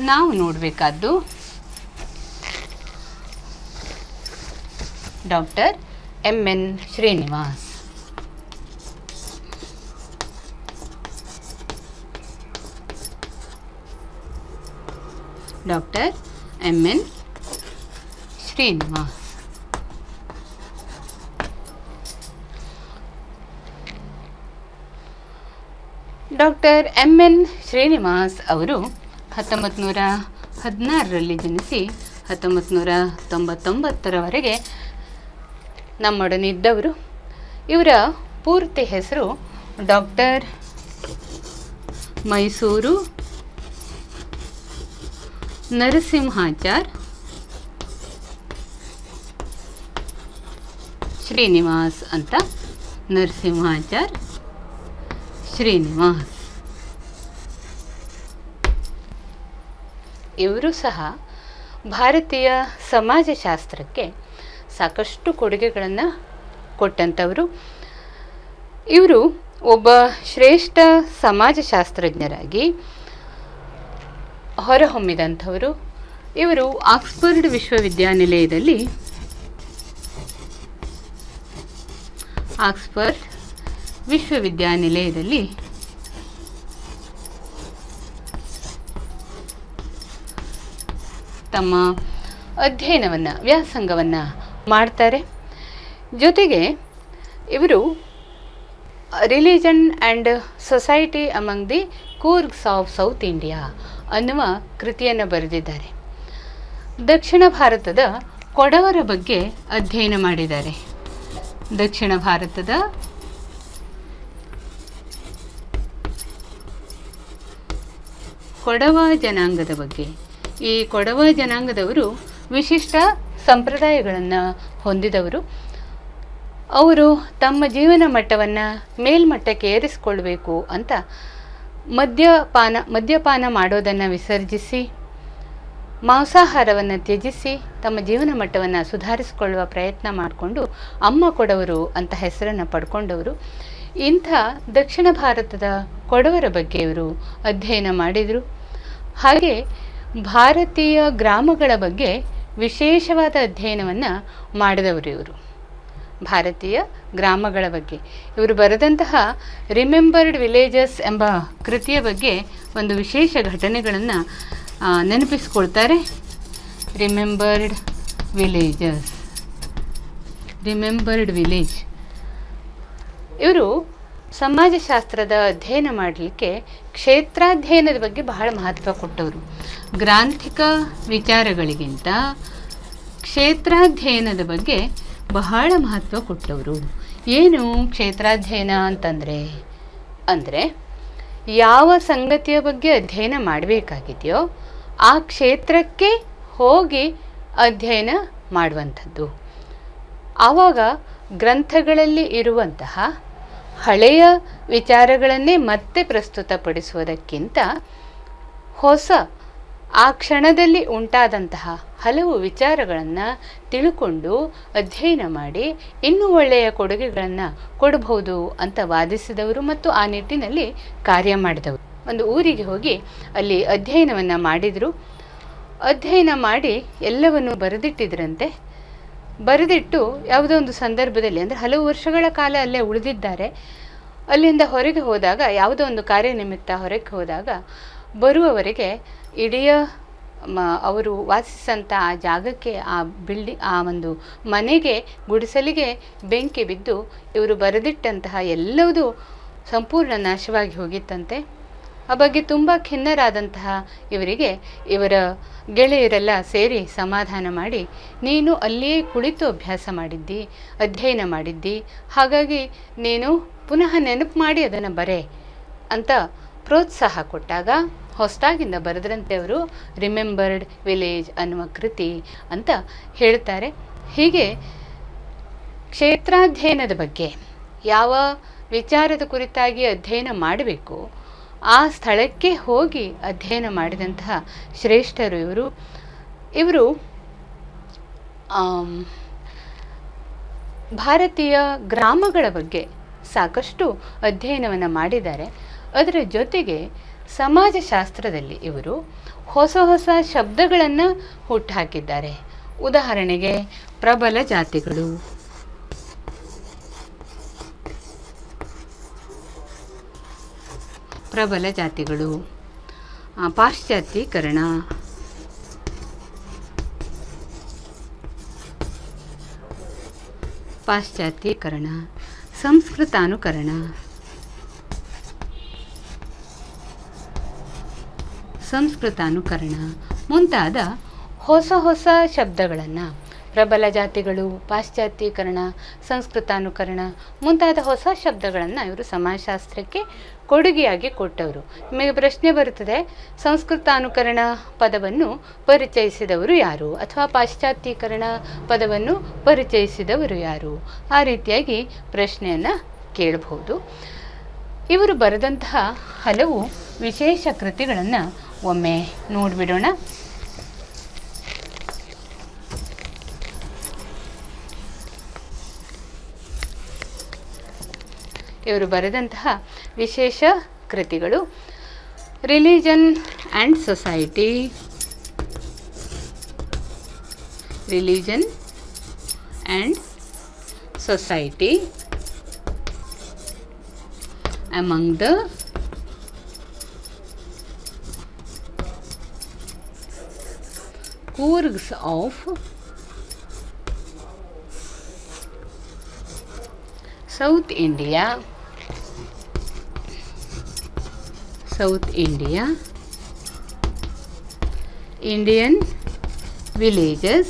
ನಾವು ನೋಡಬೇಕಾದ್ದು doctor MN Srinivas. Doctor MN Srinivas doctor MN Srinivas ಅವರು 1916ರಲ್ಲಿ ಜನಿಸಿ 1999ರವರೆಗೆ ನಮ್ಮೊಡನಿದ್ದವರು. ಇವರ ಪೂರ್ತಿ ಹೆಸರು ಡಾಕ್ಟರ್ ಮೈಸೂರು ನರಸಿಂಹಾಚಾರ್ ಶ್ರೀನಿವಾಸ್ ಅಂತ. ನರಸಿಂಹಾಚಾರ್ ಶ್ರೀನಿವಾಸ್ ಇವರು ಸಹ ಭಾರತೀಯ ಸಮಾಜಶಾಸ್ತ್ರಕ್ಕೆ ಸಾಕಷ್ಟು ಕೊಡುಗೆಗಳನ್ನು ಕೊಟ್ಟಂಥವರು. ಇವರು ಒಬ್ಬ ಶ್ರೇಷ್ಠ ಸಮಾಜಶಾಸ್ತ್ರಜ್ಞರಾಗಿ ಹೊರಹೊಮ್ಮಿದಂಥವರು. ಇವರು ಆಕ್ಸ್ಫರ್ಡ್ ವಿಶ್ವವಿದ್ಯಾನಿಲಯದಲ್ಲಿ ತಮ್ಮ ಅಧ್ಯಯನವನ್ನು ವ್ಯಾಸಂಗವನ್ನು ಮಾಡ್ತಾರೆ. ಜೊತೆಗೆ ಇವರು religion and society among the Coorgs of South India ಅನ್ನುವ ಕೃತಿಯನ್ನು ಬರೆದಿದ್ದಾರೆ. ದಕ್ಷಿಣ ಭಾರತದ ಕೊಡವರ ಬಗ್ಗೆ ಅಧ್ಯಯನ ಮಾಡಿದ್ದಾರೆ. ದಕ್ಷಿಣ ಭಾರತದ ಕೊಡವ ಜನಾಂಗದ ಬಗ್ಗೆ. ಈ ಕೊಡವ ಜನಾಂಗದವರು ವಿಶಿಷ್ಟ ಸಂಪ್ರದಾಯಗಳನ್ನು ಹೊಂದಿದವರು. ಅವರು ತಮ್ಮ ಜೀವನ ಮಟ್ಟವನ್ನು ಮೇಲ್ಮಟ್ಟಕ್ಕೆ ಏರಿಸಿಕೊಳ್ಳಬೇಕು ಅಂತ ಮದ್ಯಪಾನ ಮಾಡೋದನ್ನು ವಿಸರ್ಜಿಸಿ, ಮಾಂಸಾಹಾರವನ್ನು ತ್ಯಜಿಸಿ ತಮ್ಮ ಜೀವನ ಮಟ್ಟವನ್ನು ಸುಧಾರಿಸಿಕೊಳ್ಳುವ ಪ್ರಯತ್ನ ಮಾಡಿಕೊಂಡು ಅಮ್ಮ ಕೊಡವರು ಅಂತ ಹೆಸರನ್ನು ಪಡ್ಕೊಂಡವರು. ಇಂಥ ದಕ್ಷಿಣ ಭಾರತದ ಕೊಡವರ ಬಗ್ಗೆ ಇವರು ಅಧ್ಯಯನ ಮಾಡಿದರು. ಹಾಗೆ ಭಾರತೀಯ ಗ್ರಾಮಗಳ ಬಗ್ಗೆ ವಿಶೇಷವಾದ ಅಧ್ಯಯನವನ್ನು ಮಾಡಿದವರು ಇವರು. ಭಾರತೀಯ ಗ್ರಾಮಗಳ ಬಗ್ಗೆ ಇವರು ಬರೆದಂತಹ ರಿಮೆಂಬರ್ಡ್ ವಿಲೇಜಸ್ ಎಂಬ ಕೃತಿಯ ಬಗ್ಗೆ ಒಂದು ವಿಶೇಷ ಘಟನೆಗಳನ್ನು ನೆನಪಿಸ್ಕೊಳ್ತಾರೆ. Remembered village. ಇವರು ಸಮಾಜಶಾಸ್ತ್ರದ ಅಧ್ಯಯನ ಮಾಡಲಿಕ್ಕೆ ಕ್ಷೇತ್ರಾಧ್ಯಯನದ ಬಗ್ಗೆ ಬಹಳ ಮಹತ್ವ ಕೊಟ್ಟವರು. ಗ್ರಾಂಥಿಕ ವಿಚಾರಗಳಿಗಿಂತ ಕ್ಷೇತ್ರಾಧ್ಯಯನದ ಬಗ್ಗೆ ಬಹಳ ಮಹತ್ವ ಕೊಟ್ಟವರು. ಏನು ಕ್ಷೇತ್ರಾಧ್ಯಯನ ಅಂದರೆ ಯಾವ ಸಂಗತಿಯ ಬಗ್ಗೆ ಅಧ್ಯಯನ ಮಾಡಬೇಕಾಗಿದೆಯೋ ಆ ಕ್ಷೇತ್ರಕ್ಕೆ ಹೋಗಿ ಅಧ್ಯಯನ ಮಾಡುವಂಥದ್ದು. ಆವಾಗ ಗ್ರಂಥಗಳಲ್ಲಿ ಇರುವಂತಹ ಹಳೆಯ ವಿಚಾರಗಳನ್ನೇ ಮತ್ತೆ ಪ್ರಸ್ತುತಪಡಿಸುವುದಕ್ಕಿಂತ ಹೊಸ ಆ ಕ್ಷಣದಲ್ಲಿ ಉಂಟಾದಂತಹ ಹಲವು ವಿಚಾರಗಳನ್ನು ತಿಳ್ಕೊಂಡು ಅಧ್ಯಯನ ಮಾಡಿ ಇನ್ನೂ ಒಳ್ಳೆಯ ಕೊಡುಗೆಗಳನ್ನು ಕೊಡಬಹುದು ಅಂತ ವಾದಿಸಿದವರು ಮತ್ತು ಆ ನಿಟ್ಟಿನಲ್ಲಿ ಕಾರ್ಯ ಮಾಡಿದವರು. ಒಂದು ಊರಿಗೆ ಹೋಗಿ ಅಲ್ಲಿ ಅಧ್ಯಯನವನ್ನು ಮಾಡಿದರು. ಅಧ್ಯಯನ ಮಾಡಿ ಎಲ್ಲವನ್ನು ಬರೆದಿಟ್ಟಿದ್ರಂತೆ. ಬರೆದಿಟ್ಟು ಯಾವುದೋ ಒಂದು ಸಂದರ್ಭದಲ್ಲಿ, ಅಂದರೆ ಹಲವು ವರ್ಷಗಳ ಕಾಲ ಅಲ್ಲೇ ಉಳಿದಿದ್ದಾರೆ. ಅಲ್ಲಿಂದ ಹೊರಗೆ ಹೋದಾಗ, ಯಾವುದೋ ಒಂದು ಕಾರ್ಯನಿಮಿತ್ತ ಹೊರಗೆ ಹೋದಾಗ ಬರುವವರೆಗೆ ಇಡೀ ಅವರು ವಾಸಿಸಂಥ ಆ ಜಾಗಕ್ಕೆ, ಆ ಒಂದು ಮನೆಗೆ, ಗುಡಿಸಲಿಗೆ ಬೆಂಕಿ ಬಿದ್ದು ಇವರು ಬರೆದಿಟ್ಟಂತಹ ಎಲ್ಲವೂ ಸಂಪೂರ್ಣ ನಾಶವಾಗಿ ಹೋಗಿತ್ತಂತೆ. ಆ ಬಗ್ಗೆ ತುಂಬ ಖಿನ್ನರಾದಂತಹ ಇವರಿಗೆ ಇವರ ಗೆಳೆಯರೆಲ್ಲ ಸೇರಿ ಸಮಾಧಾನ ಮಾಡಿ, ನೀನು ಅಲ್ಲಿಯೇ ಕುಳಿತು ಅಭ್ಯಾಸ ಮಾಡಿದ್ದಿ, ಅಧ್ಯಯನ ಮಾಡಿದ್ದಿ, ಹಾಗಾಗಿ ನೀನು ಪುನಃ ನೆನಪು ಮಾಡಿ ಅದನ್ನು ಬರೆ ಅಂತ ಪ್ರೋತ್ಸಾಹ ಕೊಟ್ಟಾಗ ಹೊಸದಾಗಿಂದ ಬರೆದ್ರಂತೆ ಅವರು ರಿಮೆಂಬರ್ಡ್ ವಿಲೇಜ್ ಅನ್ನುವ ಕೃತಿ ಅಂತ ಹೇಳ್ತಾರೆ. ಹೀಗೆ ಕ್ಷೇತ್ರಾಧ್ಯಯನದ ಬಗ್ಗೆ ಯಾವ ವಿಚಾರದ ಕುರಿತಾಗಿ ಅಧ್ಯಯನ ಮಾಡಬೇಕು ಆ ಸ್ಥಳಕ್ಕೆ ಹೋಗಿ ಅಧ್ಯಯನ ಮಾಡಿದಂತಹ ಶ್ರೇಷ್ಠರು ಇವರು ಭಾರತೀಯ ಗ್ರಾಮಗಳ ಬಗ್ಗೆ ಸಾಕಷ್ಟು ಅಧ್ಯಯನವನ್ನು ಮಾಡಿದ್ದಾರೆ. ಅದರ ಜೊತೆಗೆ ಸಮಾಜಶಾಸ್ತ್ರದಲ್ಲಿ ಇವರು ಹೊಸ ಹೊಸ ಶಬ್ದಗಳನ್ನು ಹುಟ್ಟುಹಾಕಿದ್ದಾರೆ. ಉದಾಹರಣೆಗೆ ಪ್ರಬಲ ಜಾತಿಗಳು, ಪಾಶ್ಚಾತ್ಯೀಕರಣ, ಸಂಸ್ಕೃತಾನುಕರಣ, ಮುಂತಾದ ಹೊಸ ಹೊಸ ಶಬ್ದಗಳನ್ನು, ಪ್ರಬಲ ಜಾತಿಗಳು, ಪಾಶ್ಚಾತ್ಯೀಕರಣ, ಸಂಸ್ಕೃತಾನುಕರಣ ಮುಂತಾದ ಹೊಸ ಶಬ್ದಗಳನ್ನು ಇವರು ಸಮಾಜಶಾಸ್ತ್ರಕ್ಕೆ ಕೊಡುಗೆಯಾಗಿ ಕೊಟ್ಟವರು. ನಿಮಗೆ ಪ್ರಶ್ನೆ ಬರುತ್ತದೆ, ಸಂಸ್ಕೃತಾನುಕರಣ ಪದವನ್ನು ಪರಿಚಯಿಸಿದವರು ಯಾರು ಅಥವಾ ಪಾಶ್ಚಾತ್ಯೀಕರಣ ಪದವನ್ನು ಪರಿಚಯಿಸಿದವರು ಯಾರು? ಆ ರೀತಿಯಾಗಿ ಪ್ರಶ್ನೆಯನ್ನು ಕೇಳಬಹುದು. ಇವರು ಬರೆದಂತಹ ಹಲವು ವಿಶೇಷ ಕೃತಿಗಳನ್ನು ಒಮ್ಮೆ ನೋಡಿಬಿಡೋಣ. ಇವರು ಬರೆದಂತಹ ವಿಶೇಷ ಕೃತಿಗಳು religion and society, among the Coorgs of South India, Indian villages,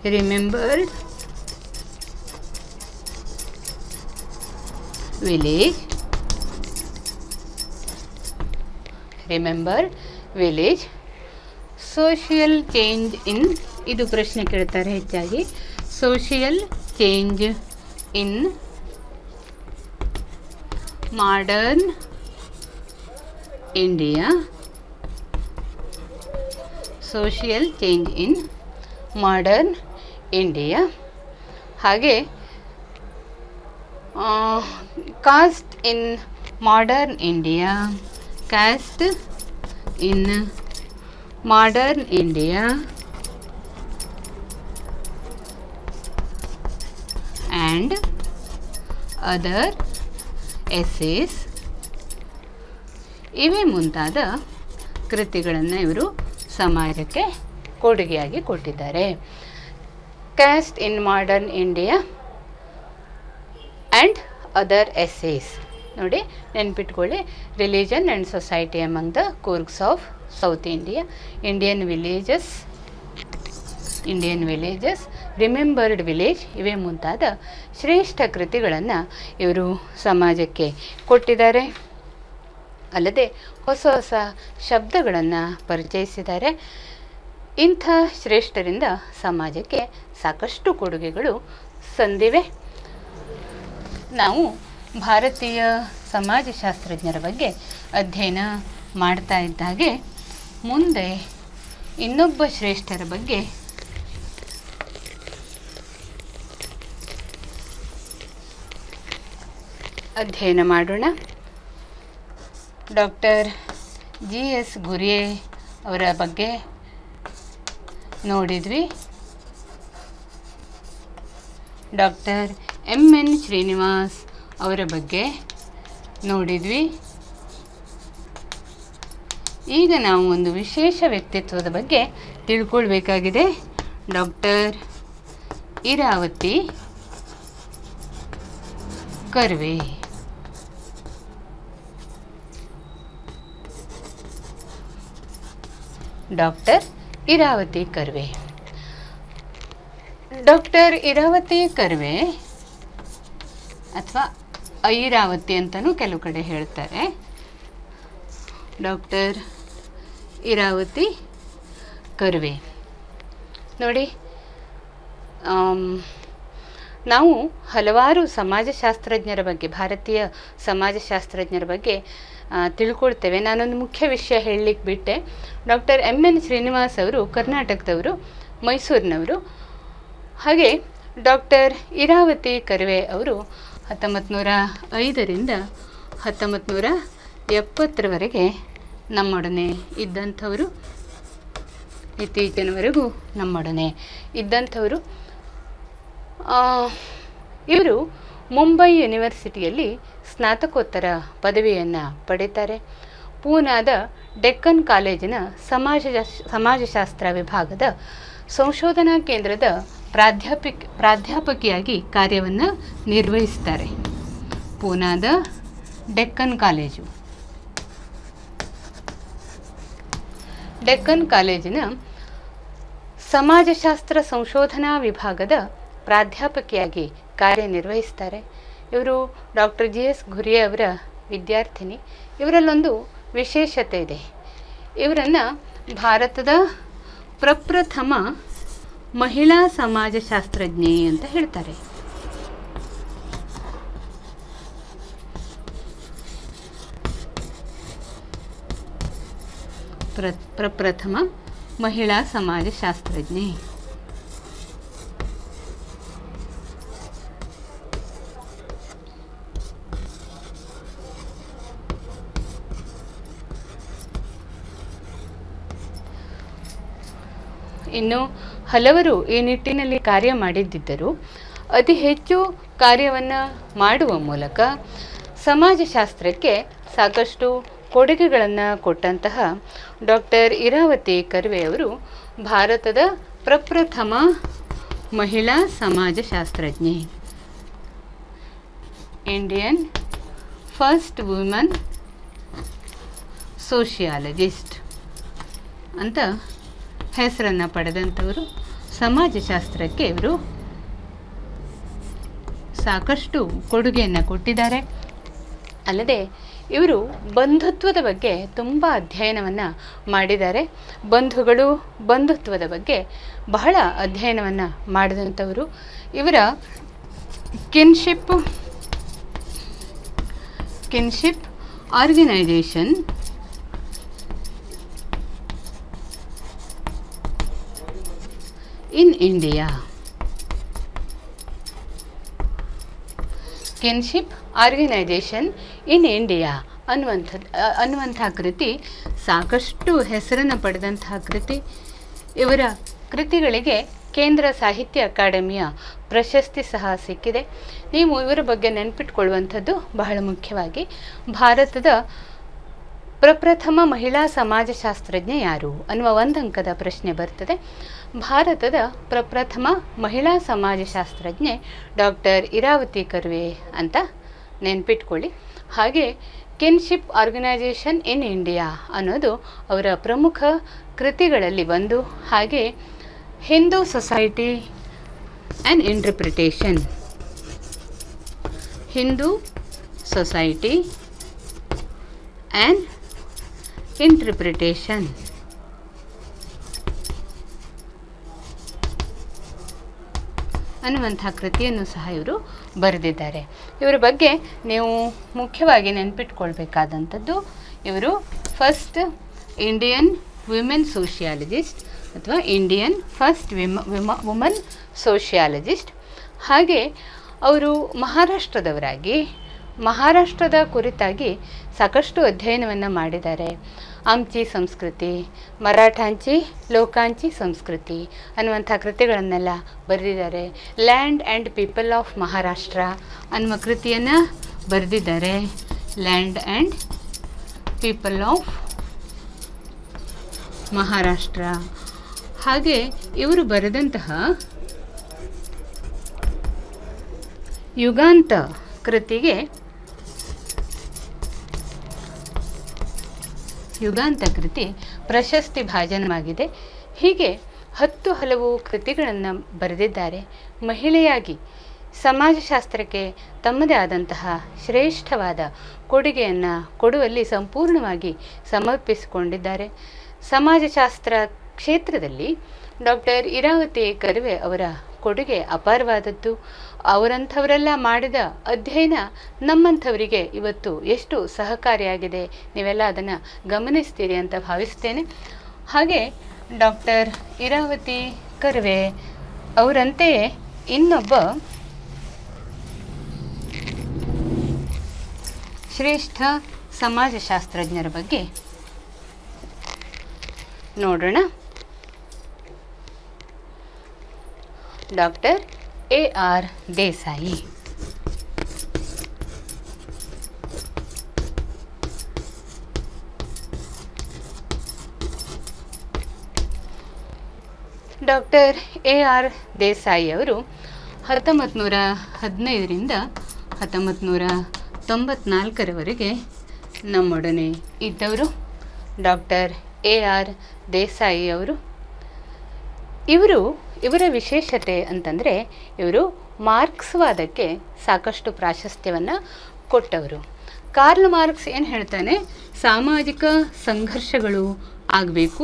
remembered village, social change in, ಇದು ಪ್ರಶ್ನೆ ಕೇಳ್ತಾರೆ ಹೆಚ್ಚಾಗಿ, social change in modern India, ಹಾಗೆ caste in modern India, and other essays, ಇವೇ ಮುಂತಾದ ಕೃತಿಗಳನ್ನು ಇವರು ಸಮಾಜಕ್ಕೆ ಕೊಡುಗೆಯಾಗಿ ಕೊಟ್ಟಿದ್ದಾರೆ. Caste in modern India and other essays ನೋಡಿ, ನೆನ್ಪಿಟ್ಕೊಳ್ಳಿ. Religion and society among the Coorgs of South India, Indian villages, remembered village, ಇವೇ ಮುಂತಾದ ಶ್ರೇಷ್ಠ ಕೃತಿಗಳನ್ನು ಇವರು ಸಮಾಜಕ್ಕೆ ಕೊಟ್ಟಿದ್ದಾರೆ. ಅಲ್ಲದೆ ಹೊಸ ಹೊಸ ಶಬ್ದಗಳನ್ನು ಪರಿಚಯಿಸಿದ್ದಾರೆ. ಇಂಥ ಶ್ರೇಷ್ಠರಿಂದ ಸಮಾಜಕ್ಕೆ ಸಾಕಷ್ಟು ಕೊಡುಗೆಗಳು ಸಂದಿವೆ. ನಾವು ಭಾರತೀಯ ಸಮಾಜಶಾಸ್ತ್ರಜ್ಞರ ಬಗ್ಗೆ ಅಧ್ಯಯನ ಮಾಡ್ತಾ ಇದ್ದಾಗೆ ಮುಂದೆ ಇನ್ನೊಬ್ಬ ಶ್ರೇಷ್ಠರ ಬಗ್ಗೆ ಅಧ್ಯಯನ ಮಾಡೋಣ. ಡಾಕ್ಟರ್ GS ಗುರಿಯೆ ಅವರ ಬಗ್ಗೆ ನೋಡಿದ್ವಿ. ಡಾಕ್ಟರ್ MN ಶ್ರೀನಿವಾಸ್ ಅವರ ಬಗ್ಗೆ ನೋಡಿದ್ವಿ. ಈಗ ನಾವು ಒಂದು ವಿಶೇಷ ವ್ಯಕ್ತಿತ್ವದ ಬಗ್ಗೆ ತಿಳ್ಕೊಳ್ಬೇಕಾಗಿದೆ. Doctor Irawati Karve. Doctor Irawati Karve. Doctor Irawati Karve ಅಥವಾ ಐರಾವತಿ ಅಂತಲೂ ಕೆಲವು ಕಡೆ ಹೇಳ್ತಾರೆ. ಡಾಕ್ಟರ್ ಇರಾವತಿ ಕರ್ವೆ ನೋಡಿ, ನಾವು ಹಲವಾರು ಸಮಾಜಶಾಸ್ತ್ರಜ್ಞರ ಬಗ್ಗೆ, ಭಾರತೀಯ ಸಮಾಜಶಾಸ್ತ್ರಜ್ಞರ ಬಗ್ಗೆ ತಿಳ್ಕೊಳ್ತೇವೆ. ನಾನೊಂದು ಮುಖ್ಯ ವಿಷಯ ಹೇಳಲಿಕ್ಕೆ ಬಿಟ್ಟೆ. ಡಾಕ್ಟರ್ MN ಶ್ರೀನಿವಾಸ್ ಅವರು ಕರ್ನಾಟಕದವರು, ಮೈಸೂರಿನವರು. ಹಾಗೆ ಡಾಕ್ಟರ್ ಇರಾವತಿ ಕರ್ವೆ ಅವರು 1905ರಿಂದ 1970ರವರೆಗೆ ನಮ್ಮೊಡನೆ ಇದ್ದಂಥವರು, ಇತ್ತೀಚಿನವರೆಗೂ ನಮ್ಮೊಡನೆ ಇದ್ದಂಥವರು. ಇವರು ಮುಂಬೈ ಯೂನಿವರ್ಸಿಟಿಯಲ್ಲಿ ಸ್ನಾತಕೋತ್ತರ ಪದವಿಯನ್ನು ಪಡೀತಾರೆ. ಪೂನಾದ ಡೆಕ್ಕನ್ ಕಾಲೇಜಿನ ಸಮಾಜಶಾಸ್ತ್ರ ವಿಭಾಗದ ಸಂಶೋಧನಾ ಕೇಂದ್ರದ ಪ್ರಾಧ್ಯಾಪಕಿಯಾಗಿ ಕಾರ್ಯವನ್ನು ನಿರ್ವಹಿಸ್ತಾರೆ. ಪೂನಾದ ಡೆಕ್ಕನ್ ಕಾಲೇಜು, ಡೆಕ್ಕನ್ ಕಾಲೇಜಿನ ಸಮಾಜಶಾಸ್ತ್ರ ಸಂಶೋಧನಾ ವಿಭಾಗದ ಪ್ರಾಧ್ಯಾಪಕಿಯಾಗಿ ಕಾರ್ಯನಿರ್ವಹಿಸ್ತಾರೆ. ಇವರು ಡಾಕ್ಟರ್ GS ಘುರಿಯೆ ಅವರ ವಿದ್ಯಾರ್ಥಿನಿ. ಇವರಲ್ಲೊಂದು ವಿಶೇಷತೆ ಇದೆ. ಇವರನ್ನು ಭಾರತದ ಪ್ರಪ್ರಥಮ ಮಹಿಳಾ ಸಮಾಜಶಾಸ್ತ್ರಜ್ಞೆ ಅಂತ ಹೇಳ್ತಾರೆ. ಪ್ರಪ್ರಥಮ ಮಹಿಳಾ ಸಮಾಜಶಾಸ್ತ್ರಜ್ಞೆ. ಇನ್ನು ಹಲವರು ಈ ನಿಟ್ಟಿನಲ್ಲಿ ಕಾರ್ಯ ಮಾಡಿದ್ದರು. ಅತಿ ಹೆಚ್ಚು ಕಾರ್ಯವನ್ನು ಮಾಡುವ ಮೂಲಕ ಸಮಾಜಶಾಸ್ತ್ರಕ್ಕೆ ಸಾಕಷ್ಟು ಕೊಡುಗೆಗಳನ್ನು ಕೊಟ್ಟಂತಹ ಡಾಕ್ಟರ್ ಇರಾವತಿ ಕರ್ವೆ ಅವರು ಭಾರತದ ಪ್ರಪ್ರಥಮ ಮಹಿಳಾ ಸಮಾಜಶಾಸ್ತ್ರಜ್ಞೆ, ಇಂಡಿಯನ್ ಫಸ್ಟ್ ವುಮನ್ ಸೋಷಿಯಾಲಜಿಸ್ಟ್ ಅಂತ ಹೆಸರನ್ನು ಪಡೆದಂಥವರು. ಸಮಾಜಶಾಸ್ತ್ರಕ್ಕೆ ಇವರು ಸಾಕಷ್ಟು ಕೊಡುಗೆಯನ್ನು ಕೊಟ್ಟಿದ್ದಾರೆ. ಅಲ್ಲದೆ ಇವರು ಬಂಧುತ್ವದ ಬಗ್ಗೆ ತುಂಬ ಅಧ್ಯಯನವನ್ನು ಮಾಡಿದ್ದಾರೆ. ಬಂಧುತ್ವದ ಬಗ್ಗೆ ಬಹಳ ಅಧ್ಯಯನವನ್ನು ಮಾಡಿದಂಥವರು. ಇವರ kinship organisation in India, kinship organisation in India ಅನ್ನುವಂಥ ಕೃತಿ ಸಾಕಷ್ಟು ಹೆಸರನ್ನು ಪಡೆದಂತಹ ಕೃತಿ. ಇವರ ಕೃತಿಗಳಿಗೆ ಕೇಂದ್ರ ಸಾಹಿತ್ಯ ಅಕಾಡೆಮಿಯ ಪ್ರಶಸ್ತಿ ಸಹ ಸಿಕ್ಕಿದೆ. ನೀವು ಇವರ ಬಗ್ಗೆ ನೆನಪಿಟ್ಕೊಳ್ಳುವಂಥದ್ದು ಬಹಳ ಮುಖ್ಯವಾಗಿ, ಭಾರತದ ಪ್ರಪ್ರಥಮ ಮಹಿಳಾ ಸಮಾಜಶಾಸ್ತ್ರಜ್ಞೆ ಯಾರು ಅನ್ನುವ ಒಂದು ಅಂಕದ ಪ್ರಶ್ನೆ ಬರ್ತದೆ. ಭಾರತದ ಪ್ರಪ್ರಥಮ ಮಹಿಳಾ ಸಮಾಜಶಾಸ್ತ್ರಜ್ಞೆ ಡಾಕ್ಟರ್ ಇರಾವತಿ ಕರ್ವೆ ಅಂತ ನೆನಪಿಟ್ಕೊಳ್ಳಿ. ಹಾಗೆ ಕಿನ್ಶಿಪ್ ಆರ್ಗನೈಜೇಷನ್ ಇನ್ ಇಂಡಿಯಾ ಅನ್ನೋದು ಅವರ ಪ್ರಮುಖ ಕೃತಿಗಳಲ್ಲಿ ಒಂದು. ಹಾಗೆ Hindu society and interpretation, Hindu society and interpretation ಅನ್ನುವಂಥ ಕೃತಿಯನ್ನು ಸಹ ಇವರು ಬರೆದಿದ್ದಾರೆ. ಇವರ ಬಗ್ಗೆ ನೀವು ಮುಖ್ಯವಾಗಿ ನೆನಪಿಟ್ಕೊಳ್ಬೇಕಾದಂಥದ್ದು, ಇವರು ಫಸ್ಟ್ ಇಂಡಿಯನ್ ವಿಮೆನ್ ಸೋಷಿಯಾಲಜಿಸ್ಟ್ ಅಥವಾ ಇಂಡಿಯನ್ ಫಸ್ಟ್ ವುಮನ್ ಸೋಷಿಯಾಲಜಿಸ್ಟ್. ಹಾಗೆ ಅವರು ಮಹಾರಾಷ್ಟ್ರದ ಕುರಿತಾಗಿ ಸಾಕಷ್ಟು ಅಧ್ಯಯನವನ್ನು ಮಾಡಿದ್ದಾರೆ. ಆಮ್ಚಿ ಸಂಸ್ಕೃತಿ, ಮರಾಠಾಂಚಿ ಲೋಕಾಂಚಿ ಸಂಸ್ಕೃತಿ ಅನ್ನುವಂಥ ಕೃತಿಗಳನ್ನೆಲ್ಲ ಬರೆದಿದ್ದಾರೆ. Land and people of Maharashtra ಅನ್ನುವ ಕೃತಿಯನ್ನು ಬರೆದಿದ್ದಾರೆ. Land and people of Maharashtra. ಹಾಗೆ ಇವರು ಬರೆದಂತಹ ಯುಗಾಂತ ಕೃತಿಗೆ ಯುಗಾಂತ ಕೃತಿ ಪ್ರಶಸ್ತಿ ಭಾಜನವಾಗಿದೆ. ಹೀಗೆ 10 ಹಲವು ಕೃತಿಗಳನ್ನು ಬರೆದಿದ್ದಾರೆ. ಮಹಿಳೆಯಾಗಿ ಸಮಾಜಶಾಸ್ತ್ರಕ್ಕೆ ತಮ್ಮದೇ ಆದಂತಹ ಶ್ರೇಷ್ಠವಾದ ಕೊಡುಗೆಯನ್ನು ಕೊಡುವಲ್ಲಿ ಸಂಪೂರ್ಣವಾಗಿ ಸಮರ್ಪಿಸಿಕೊಂಡಿದ್ದಾರೆ. ಸಮಾಜಶಾಸ್ತ್ರ ಕ್ಷೇತ್ರದಲ್ಲಿ ಡಾಕ್ಟರ್ ಇರಾವತಿ ಕರ್ವೆ ಅವರ ಕೊಡುಗೆ ಅಪಾರವಾದದ್ದು. ಅವರಂಥವರೆಲ್ಲ ಮಾಡಿದ ಅಧ್ಯಯನ ನಮ್ಮಂಥವರಿಗೆ ಇವತ್ತು ಎಷ್ಟು ಸಹಕಾರಿಯಾಗಿದೆ, ನೀವೆಲ್ಲ ಅದನ್ನು ಗಮನಿಸ್ತೀರಿ ಅಂತ ಭಾವಿಸ್ತೇನೆ. ಹಾಗೆ ಡಾಕ್ಟರ್ ಇರಾವತಿ ಕರ್ವೆ ಅವರಂತೆಯೇ ಇನ್ನೊಬ್ಬ ಶ್ರೇಷ್ಠ ಸಮಾಜಶಾಸ್ತ್ರಜ್ಞರ ಬಗ್ಗೆ ನೋಡೋಣ. Doctor A.R. Desai. Doctor A.R. Desai ಅವರು 1915ರಿಂದ 1994ರವರೆಗೆ ನಮ್ಮೊಡನೆ ಇದ್ದವರು. Doctor A.R. ದೇಸಾಯಿ ಅವರು ಇವರ ವಿಶೇಷತೆ ಅಂತಂದರೆ ಇವರು ಮಾರ್ಕ್ಸ್ವಾದಕ್ಕೆ ಸಾಕಷ್ಟು ಪ್ರಾಶಸ್ತ್ಯವನ್ನು ಕೊಟ್ಟವರು. ಕಾರ್ಲ್ ಮಾರ್ಕ್ಸ್ ಏನು ಹೇಳ್ತಾನೆ, ಸಾಮಾಜಿಕ ಸಂಘರ್ಷಗಳು ಆಗಬೇಕು,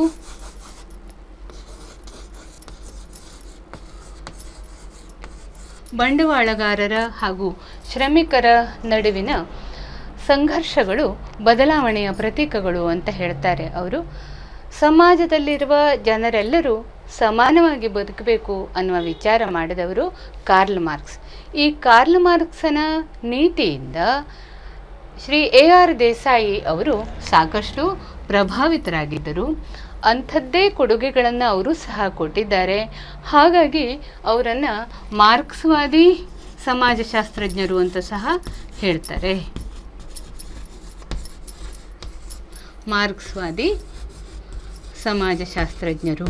ಬಂಡವಾಳಗಾರರ ಹಾಗೂ ಶ್ರಮಿಕರ ನಡುವಿನ ಸಂಘರ್ಷಗಳು ಬದಲಾವಣೆಯ ಪ್ರತೀಕಗಳು ಅಂತ ಹೇಳ್ತಾರೆ ಅವರು. ಸಮಾಜದಲ್ಲಿರುವ ಜನರೆಲ್ಲರೂ ಸಮಾನವಾಗಿ ಬದುಕಬೇಕು ಅನ್ನುವ ವಿಚಾರ ಮಾಡಿದವರು ಕಾರ್ಲ್ ಮಾರ್ಕ್ಸ್. ಈ ಕಾರ್ಲ್ ಮಾರ್ಕ್ಸನ ನೀತಿಯಿಂದ ಶ್ರೀ A.R. ದೇಸಾಯಿ ಅವರು ಸಾಕಷ್ಟು ಪ್ರಭಾವಿತರಾಗಿದ್ದರು. ಅಂಥದ್ದೇ ಕೊಡುಗೆಗಳನ್ನು ಅವರು ಸಹ ಕೊಟ್ಟಿದ್ದಾರೆ. ಹಾಗಾಗಿ ಅವರನ್ನು ಮಾರ್ಕ್ಸ್ವಾದಿ ಸಮಾಜಶಾಸ್ತ್ರಜ್ಞರು ಅಂತ ಸಹ ಹೇಳ್ತಾರೆ. ಮಾರ್ಕ್ಸ್ವಾದಿ ಸಮಾಜಶಾಸ್ತ್ರಜ್ಞರು.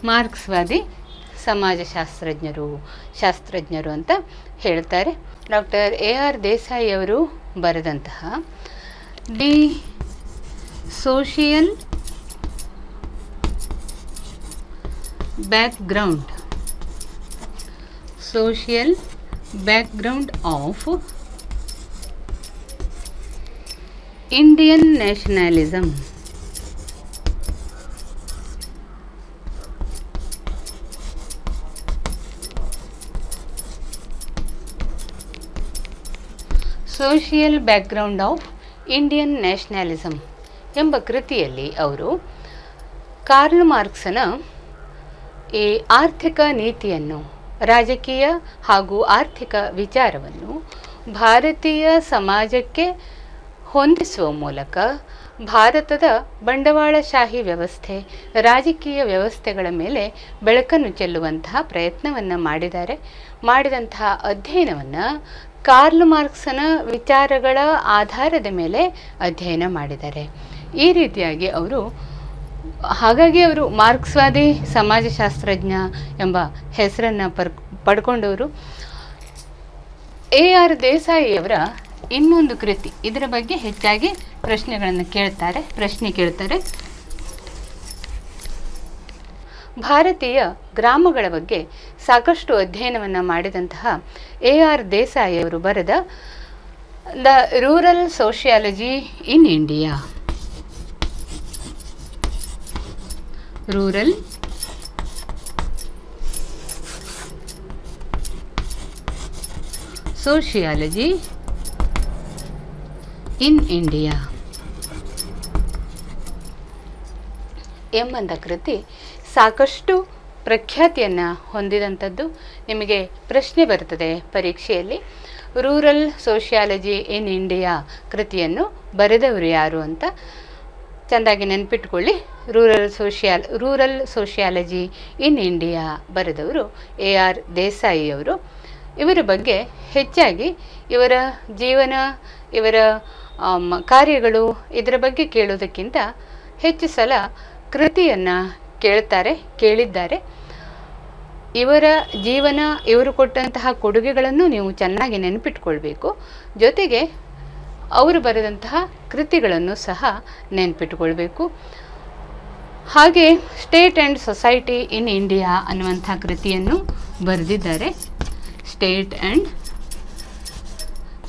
ಮಾರ್ಕ್ಸ್ವಾದಿ ಶಾಸ್ತ್ರಜ್ಞರು ಅಂತ ಹೇಳ್ತಾರೆ. Doctor A.R. ದೇಸಾಯಿ ಅವರು ಬರೆದಂತಹ the social background of Indian nationalism social background of Indian nationalism ಎಂಬ ಕೃತಿಯಲ್ಲಿ ಅವರು ಕಾರ್ಲ್ ಮಾರ್ಕ್ಸನ ಈ ಆರ್ಥಿಕ ನೀತಿಯನ್ನು, ರಾಜಕೀಯ ಹಾಗೂ ಆರ್ಥಿಕ ವಿಚಾರವನ್ನು ಭಾರತೀಯ ಸಮಾಜಕ್ಕೆ ಹೊಂದಿಸುವ ಮೂಲಕ ಭಾರತದ ಬಂಡವಾಳಶಾಹಿ ವ್ಯವಸ್ಥೆ, ರಾಜಕೀಯ ವ್ಯವಸ್ಥೆಗಳ ಮೇಲೆ ಬೆಳಕನ್ನು ಚೆಲ್ಲುವಂತಹ ಪ್ರಯತ್ನವನ್ನು ಮಾಡಿದಂತಹ ಅಧ್ಯಯನವನ್ನು ಕಾರ್ಲ್ ಮಾರ್ಕ್ಸನ ವಿಚಾರಗಳ ಆಧಾರದ ಮೇಲೆ ಅಧ್ಯಯನ ಮಾಡಿದ್ದಾರೆ. ಈ ರೀತಿಯಾಗಿ ಹಾಗಾಗಿ ಅವರು ಮಾರ್ಕ್ಸ್ವಾದಿ ಸಮಾಜಶಾಸ್ತ್ರಜ್ಞ ಎಂಬ ಹೆಸರನ್ನು ಪಡ್ಕೊಂಡವರು. A.R. ದೇಸಾಯಿಯವರ ಇನ್ನೊಂದು ಕೃತಿ, ಇದರ ಬಗ್ಗೆ ಹೆಚ್ಚಾಗಿ ಪ್ರಶ್ನೆ ಕೇಳ್ತಾರೆ. ಭಾರತೀಯ ಗ್ರಾಮಗಳ ಬಗ್ಗೆ ಸಾಕಷ್ಟು ಅಧ್ಯಯನವನ್ನು ಮಾಡಿದಂತಹ A.R. ದೇಸಾಯಿಯವರು ಬರೆದ the rural sociology in India, rural sociology in India ಎಂಬಂಥ ಕೃತಿ ಸಾಕಷ್ಟು ಪ್ರಖ್ಯಾತಿಯನ್ನು ಹೊಂದಿದಂಥದ್ದು. ನಿಮಗೆ ಪ್ರಶ್ನೆ ಬರ್ತದೆ ಪರೀಕ್ಷೆಯಲ್ಲಿ, ರೂರಲ್ ಸೋಷಿಯಾಲಜಿ ಇನ್ ಇಂಡಿಯಾ ಕೃತಿಯನ್ನು ಬರೆದವರು ಯಾರು ಅಂತ ಚೆಂದಾಗಿ ನೆನಪಿಟ್ಕೊಳ್ಳಿ. ರೂರಲ್ ಸೋಷಿಯಾಲಜಿ ಇನ್ ಇಂಡಿಯಾ ಬರೆದವರು A.R. ದೇಸಾಯಿಯವರು. ಇವರ ಬಗ್ಗೆ ಹೆಚ್ಚಾಗಿ ಇವರ ಜೀವನ, ಇವರ ಕಾರ್ಯಗಳು, ಇದರ ಬಗ್ಗೆ ಕೇಳೋದಕ್ಕಿಂತ ಹೆಚ್ಚು ಸಲ ಕೃತಿಯನ್ನು ಕೇಳಿದ್ದಾರೆ. ಇವರ ಜೀವನ, ಇವರು ಕೊಟ್ಟಂತಹ ಕೊಡುಗೆಗಳನ್ನು ನೀವು ಚೆನ್ನಾಗಿ ನೆನಪಿಟ್ಕೊಳ್ಬೇಕು. ಜೊತೆಗೆ ಅವರು ಬರೆದಂತಹ ಕೃತಿಗಳನ್ನು ಸಹ ನೆನಪಿಟ್ಕೊಳ್ಬೇಕು. ಹಾಗೆ state and society in India ಅನ್ನುವಂಥ ಕೃತಿಯನ್ನು ಬರೆದಿದ್ದಾರೆ. State and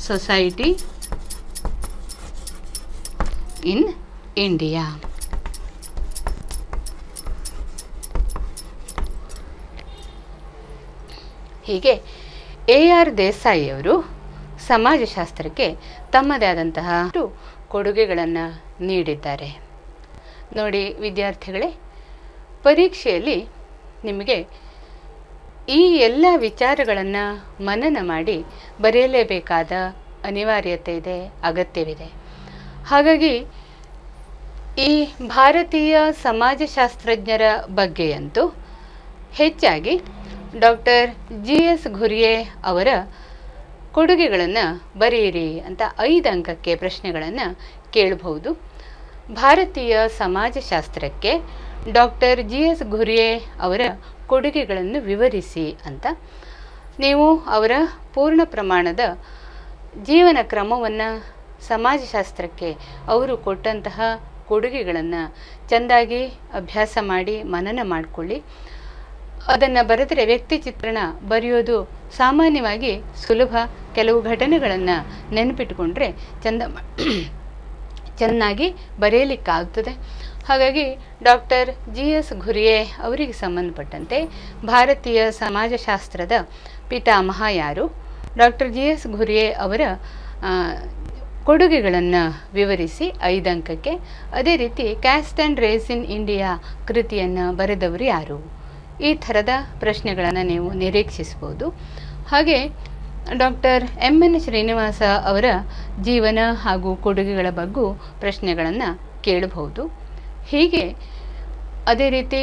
society in India. ಹೀಗೆ AR ದೇಸಾಯಿಯವರು ಸಮಾಜಶಾಸ್ತ್ರಕ್ಕೆ ತಮ್ಮದೇ ಆದಂತಹ ಕೊಡುಗೆಗಳನ್ನು ನೀಡಿದ್ದಾರೆ. ನೋಡಿ ವಿದ್ಯಾರ್ಥಿಗಳೇ, ಪರೀಕ್ಷೆಯಲ್ಲಿ ನಿಮಗೆ ಈ ಎಲ್ಲ ವಿಚಾರಗಳನ್ನು ಮನನ ಮಾಡಿ ಬರೆಯಲೇಬೇಕಾದ ಅನಿವಾರ್ಯತೆ ಇದೆ, ಅಗತ್ಯವಿದೆ. ಹಾಗಾಗಿ ಈ ಭಾರತೀಯ ಸಮಾಜಶಾಸ್ತ್ರಜ್ಞರ ಬಗ್ಗೆಯಂತೂ ಹೆಚ್ಚಾಗಿ ಡಾಕ್ಟರ್ GS ಘುರ್ಯೆ ಅವರ ಕೊಡುಗೆಗಳನ್ನು ಬರೆಯಿರಿ ಅಂತ 5 ಅಂಕಕ್ಕೆ ಪ್ರಶ್ನೆಗಳನ್ನು ಕೇಳಬಹುದು. ಭಾರತೀಯ ಸಮಾಜಶಾಸ್ತ್ರಕ್ಕೆ ಡಾಕ್ಟರ್ GS ಘುರ್ಯೆ ಅವರ ಕೊಡುಗೆಗಳನ್ನು ವಿವರಿಸಿ ಅಂತ ನೀವು ಅವರ ಪೂರ್ಣ ಪ್ರಮಾಣದ ಜೀವನ ಕ್ರಮವನ್ನು, ಸಮಾಜಶಾಸ್ತ್ರಕ್ಕೆ ಅವರು ಕೊಟ್ಟಂತಹ ಕೊಡುಗೆಗಳನ್ನು ಚೆಂದಾಗಿ ಅಭ್ಯಾಸ ಮಾಡಿ ಮನನ ಮಾಡಿಕೊಳ್ಳಿ. ಅದನ್ನು ಬರೆದರೆ ವ್ಯಕ್ತಿ ಚಿತ್ರಣ ಬರೆಯೋದು ಸಾಮಾನ್ಯವಾಗಿ ಸುಲಭ. ಕೆಲವು ಘಟನೆಗಳನ್ನು ನೆನಪಿಟ್ಟುಕೊಂಡ್ರೆ ಚೆನ್ನಾಗಿ ಬರೆಯಲಿಕ್ಕಾಗ್ತದೆ. ಹಾಗಾಗಿ ಡಾಕ್ಟರ್ GS ಘುರ್ಯೆ ಅವರಿಗೆ ಸಂಬಂಧಪಟ್ಟಂತೆ ಭಾರತೀಯ ಸಮಾಜಶಾಸ್ತ್ರದ ಪಿತಾಮಹ ಯಾರು, ಡಾಕ್ಟರ್ GS ಘುರ್ಯೆ ಅವರ ಕೊಡುಗೆಗಳನ್ನು ವಿವರಿಸಿ 5 ಅಂಕಕ್ಕೆ. ಅದೇ ರೀತಿ caste and race in India ಕೃತಿಯನ್ನು ಬರೆದವರು ಯಾರು, ಈ ಥರದ ಪ್ರಶ್ನೆಗಳನ್ನು ನೀವು ನಿರೀಕ್ಷಿಸ್ಬೋದು. ಹಾಗೆ ಡಾಕ್ಟರ್ MN ಶ್ರೀನಿವಾಸ ಅವರ ಜೀವನ ಹಾಗೂ ಕೊಡುಗೆಗಳ ಬಗ್ಗೂ ಪ್ರಶ್ನೆಗಳನ್ನು ಕೇಳಬಹುದು. ಹೀಗೆ ಅದೇ ರೀತಿ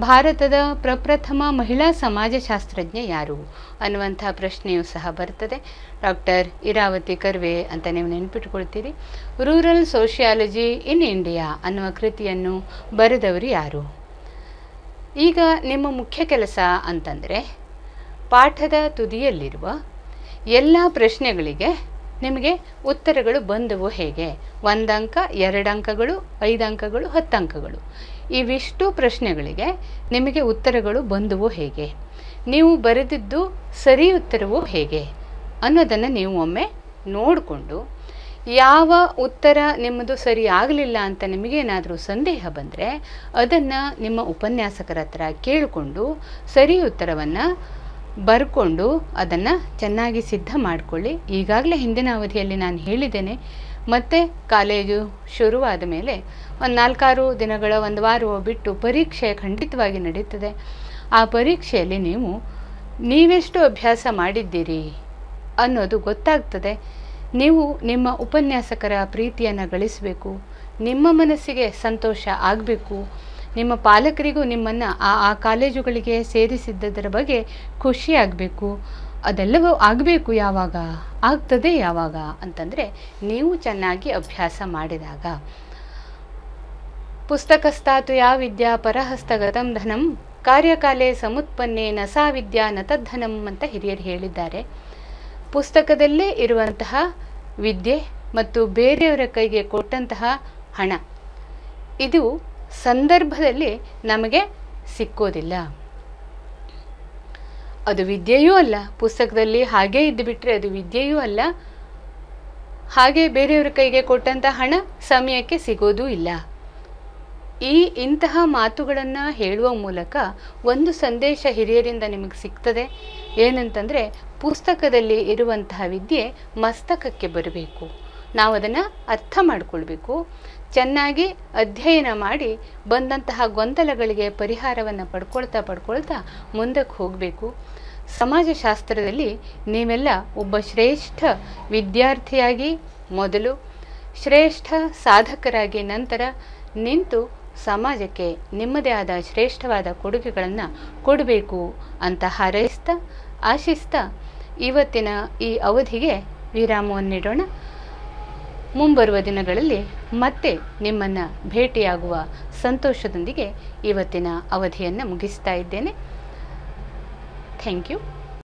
ಭಾರತದ ಪ್ರಪ್ರಥಮ ಮಹಿಳಾ ಸಮಾಜಶಾಸ್ತ್ರಜ್ಞೆ ಯಾರು ಅನ್ನುವಂಥ ಪ್ರಶ್ನೆಯೂ ಸಹ ಬರ್ತದೆ. ಡಾಕ್ಟರ್ ಇರಾವತಿ ಕರ್ವೆ ಅಂತ ನೀವು ನೆನಪಿಟ್ಕೊಳ್ತೀರಿ. ರೂರಲ್ ಸೋಷಿಯಾಲಜಿ ಇನ್ ಇಂಡಿಯಾ ಅನ್ನುವ ಕೃತಿಯನ್ನು ಬರೆದವರು ಯಾರು. ಈಗ ನಿಮ್ಮ ಮುಖ್ಯ ಕೆಲಸ ಅಂತಂದರೆ ಪಾಠದ ತುದಿಯಲ್ಲಿರುವ ಎಲ್ಲ ಪ್ರಶ್ನೆಗಳಿಗೆ ನಿಮಗೆ ಉತ್ತರಗಳು ಬಂದವು ಹೇಗೆ. 1 ಅಂಕ, 2 ಅಂಕಗಳು, 5 ಅಂಕಗಳು, 10 ಅಂಕಗಳು, ಇವಿಷ್ಟು ಪ್ರಶ್ನೆಗಳಿಗೆ ನಿಮಗೆ ಉತ್ತರಗಳು ಬಂದವು ಹೇಗೆ, ನೀವು ಬರೆದಿದ್ದು ಸರಿ ಉತ್ತರವು ಹೇಗೆ ಅನ್ನೋದನ್ನು ನೀವು ಒಮ್ಮೆ ನೋಡಿಕೊಂಡು, ಯಾವ ಉತ್ತರ ನಿಮ್ಮದು ಸರಿ ಆಗಲಿಲ್ಲ ಅಂತ ನಿಮಗೇನಾದರೂ ಸಂದೇಹ ಬಂದರೆ ಅದನ್ನು ನಿಮ್ಮ ಉಪನ್ಯಾಸಕರ ಹತ್ರ ಕೇಳಿಕೊಂಡು ಸರಿ ಉತ್ತರವನ್ನು ಬರ್ಕೊಂಡು ಅದನ್ನು ಚೆನ್ನಾಗಿ ಸಿದ್ಧ ಮಾಡಿಕೊಳ್ಳಿ. ಈಗಾಗಲೇ ಹಿಂದಿನ ಅವಧಿಯಲ್ಲಿ ನಾನು ಹೇಳಿದ್ದೇನೆ. ಮತ್ತು ಕಾಲೇಜು ಶುರುವಾದ ಮೇಲೆ ಒಂದು 4-6 ದಿನಗಳ, 1 ವಾರ ಬಿಟ್ಟು ಪರೀಕ್ಷೆ ಖಂಡಿತವಾಗಿ ನಡೀತದೆ. ಆ ಪರೀಕ್ಷೆಯಲ್ಲಿ ನೀವೆಷ್ಟು ಅಭ್ಯಾಸ ಮಾಡಿದ್ದೀರಿ ಅನ್ನೋದು ಗೊತ್ತಾಗ್ತದೆ. ನೀವು ನಿಮ್ಮ ಉಪನ್ಯಾಸಕರ ಪ್ರೀತಿಯನ್ನು ಗಳಿಸಬೇಕು, ನಿಮ್ಮ ಮನಸ್ಸಿಗೆ ಸಂತೋಷ ಆಗಬೇಕು, ನಿಮ್ಮ ಪಾಲಕರಿಗೂ ನಿಮ್ಮನ್ನು ಆ ಕಾಲೇಜುಗಳಿಗೆ ಸೇರಿಸಿದ್ದರ ಬಗ್ಗೆ ಖುಷಿ ಆಗಬೇಕು. ಅದೆಲ್ಲವೂ ಆಗಬೇಕು. ಯಾವಾಗ ಆಗ್ತದೆ ಅಂತಂದರೆ ನೀವು ಚೆನ್ನಾಗಿ ಅಭ್ಯಾಸ ಮಾಡಿದಾಗ. ಪುಸ್ತಕಸ್ಥಾತು ಯಾ ವಿದ್ಯಾ ಪರಹಸ್ತಗತಂ ಧನಂ ಕಾರ್ಯಕಾಲೇ ಸಮುತ್ಪನ್ನೇ ನ ಸಾ ವಿದ್ಯಾ ನ ತದ್ಧನಂ ಅಂತ ಹಿರಿಯರು ಹೇಳಿದ್ದಾರೆ. ಪುಸ್ತಕದಲ್ಲೇ ಇರುವಂತಹ ವಿದ್ಯೆ ಮತ್ತು ಬೇರೆಯವರ ಕೈಗೆ ಕೊಟ್ಟಂತಹ ಹಣ, ಇದು ಸಂದರ್ಭದಲ್ಲಿ ನಮಗೆ ಸಿಕ್ಕೋದಿಲ್ಲ. ಅದು ವಿದ್ಯೆಯೂ ಅಲ್ಲ. ಪುಸ್ತಕದಲ್ಲಿ ಹಾಗೇ ಇದ್ದುಬಿಟ್ರೆ ಅದು ವಿದ್ಯೆಯೂ ಅಲ್ಲ. ಹಾಗೆ ಬೇರೆಯವರ ಕೈಗೆ ಕೊಟ್ಟಂತಹ ಹಣ ಸಮಯಕ್ಕೆ ಸಿಗೋದೂ ಇಲ್ಲ. ಇಂತಹ ಮಾತುಗಳನ್ನು ಹೇಳುವ ಮೂಲಕ ಒಂದು ಸಂದೇಶ ಹಿರಿಯರಿಂದ ನಿಮಗೆ ಸಿಗ್ತದೆ. ಏನಂತಂದರೆ, ಪುಸ್ತಕದಲ್ಲಿ ಇರುವಂತಹ ವಿದ್ಯೆ ಮಸ್ತಕಕ್ಕೆ ಬರಬೇಕು. ನಾವು ಅದನ್ನು ಅರ್ಥ ಮಾಡಿಕೊಳ್ಬೇಕು. ಚೆನ್ನಾಗಿ ಅಧ್ಯಯನ ಮಾಡಿ ಬಂದಂತಹ ಗೊಂದಲಗಳಿಗೆ ಪರಿಹಾರವನ್ನು ಪಡ್ಕೊಳ್ತಾ ಮುಂದಕ್ಕೆ ಹೋಗಬೇಕು. ಸಮಾಜಶಾಸ್ತ್ರದಲ್ಲಿ ನೀವೆಲ್ಲ ಒಬ್ಬ ಶ್ರೇಷ್ಠ ವಿದ್ಯಾರ್ಥಿಯಾಗಿ ಮೊದಲು, ಶ್ರೇಷ್ಠ ಸಾಧಕರಾಗಿ ನಂತರ ನಿಂತು ಸಮಾಜಕ್ಕೆ ನಿಮ್ಮದೇ ಆದ ಶ್ರೇಷ್ಠವಾದ ಕೊಡುಗೆಗಳನ್ನು ಕೊಡಬೇಕು ಅಂತ ಹಾರೈಸ್ತಾ, ಆಶಿಸ್ತಾ ಇವತ್ತಿನ ಈ ಅವಧಿಗೆ ವಿರಾಮವನ್ನು ನೀಡೋಣ. ಮುಂಬರುವ ದಿನಗಳಲ್ಲಿ ಮತ್ತೆ ನಿಮ್ಮನ್ನು ಭೇಟಿಯಾಗುವ ಸಂತೋಷದೊಂದಿಗೆ ಇವತ್ತಿನ ಅವಧಿಯನ್ನು ಮುಗಿಸ್ತಾ ಇದ್ದೇನೆ. Thank you.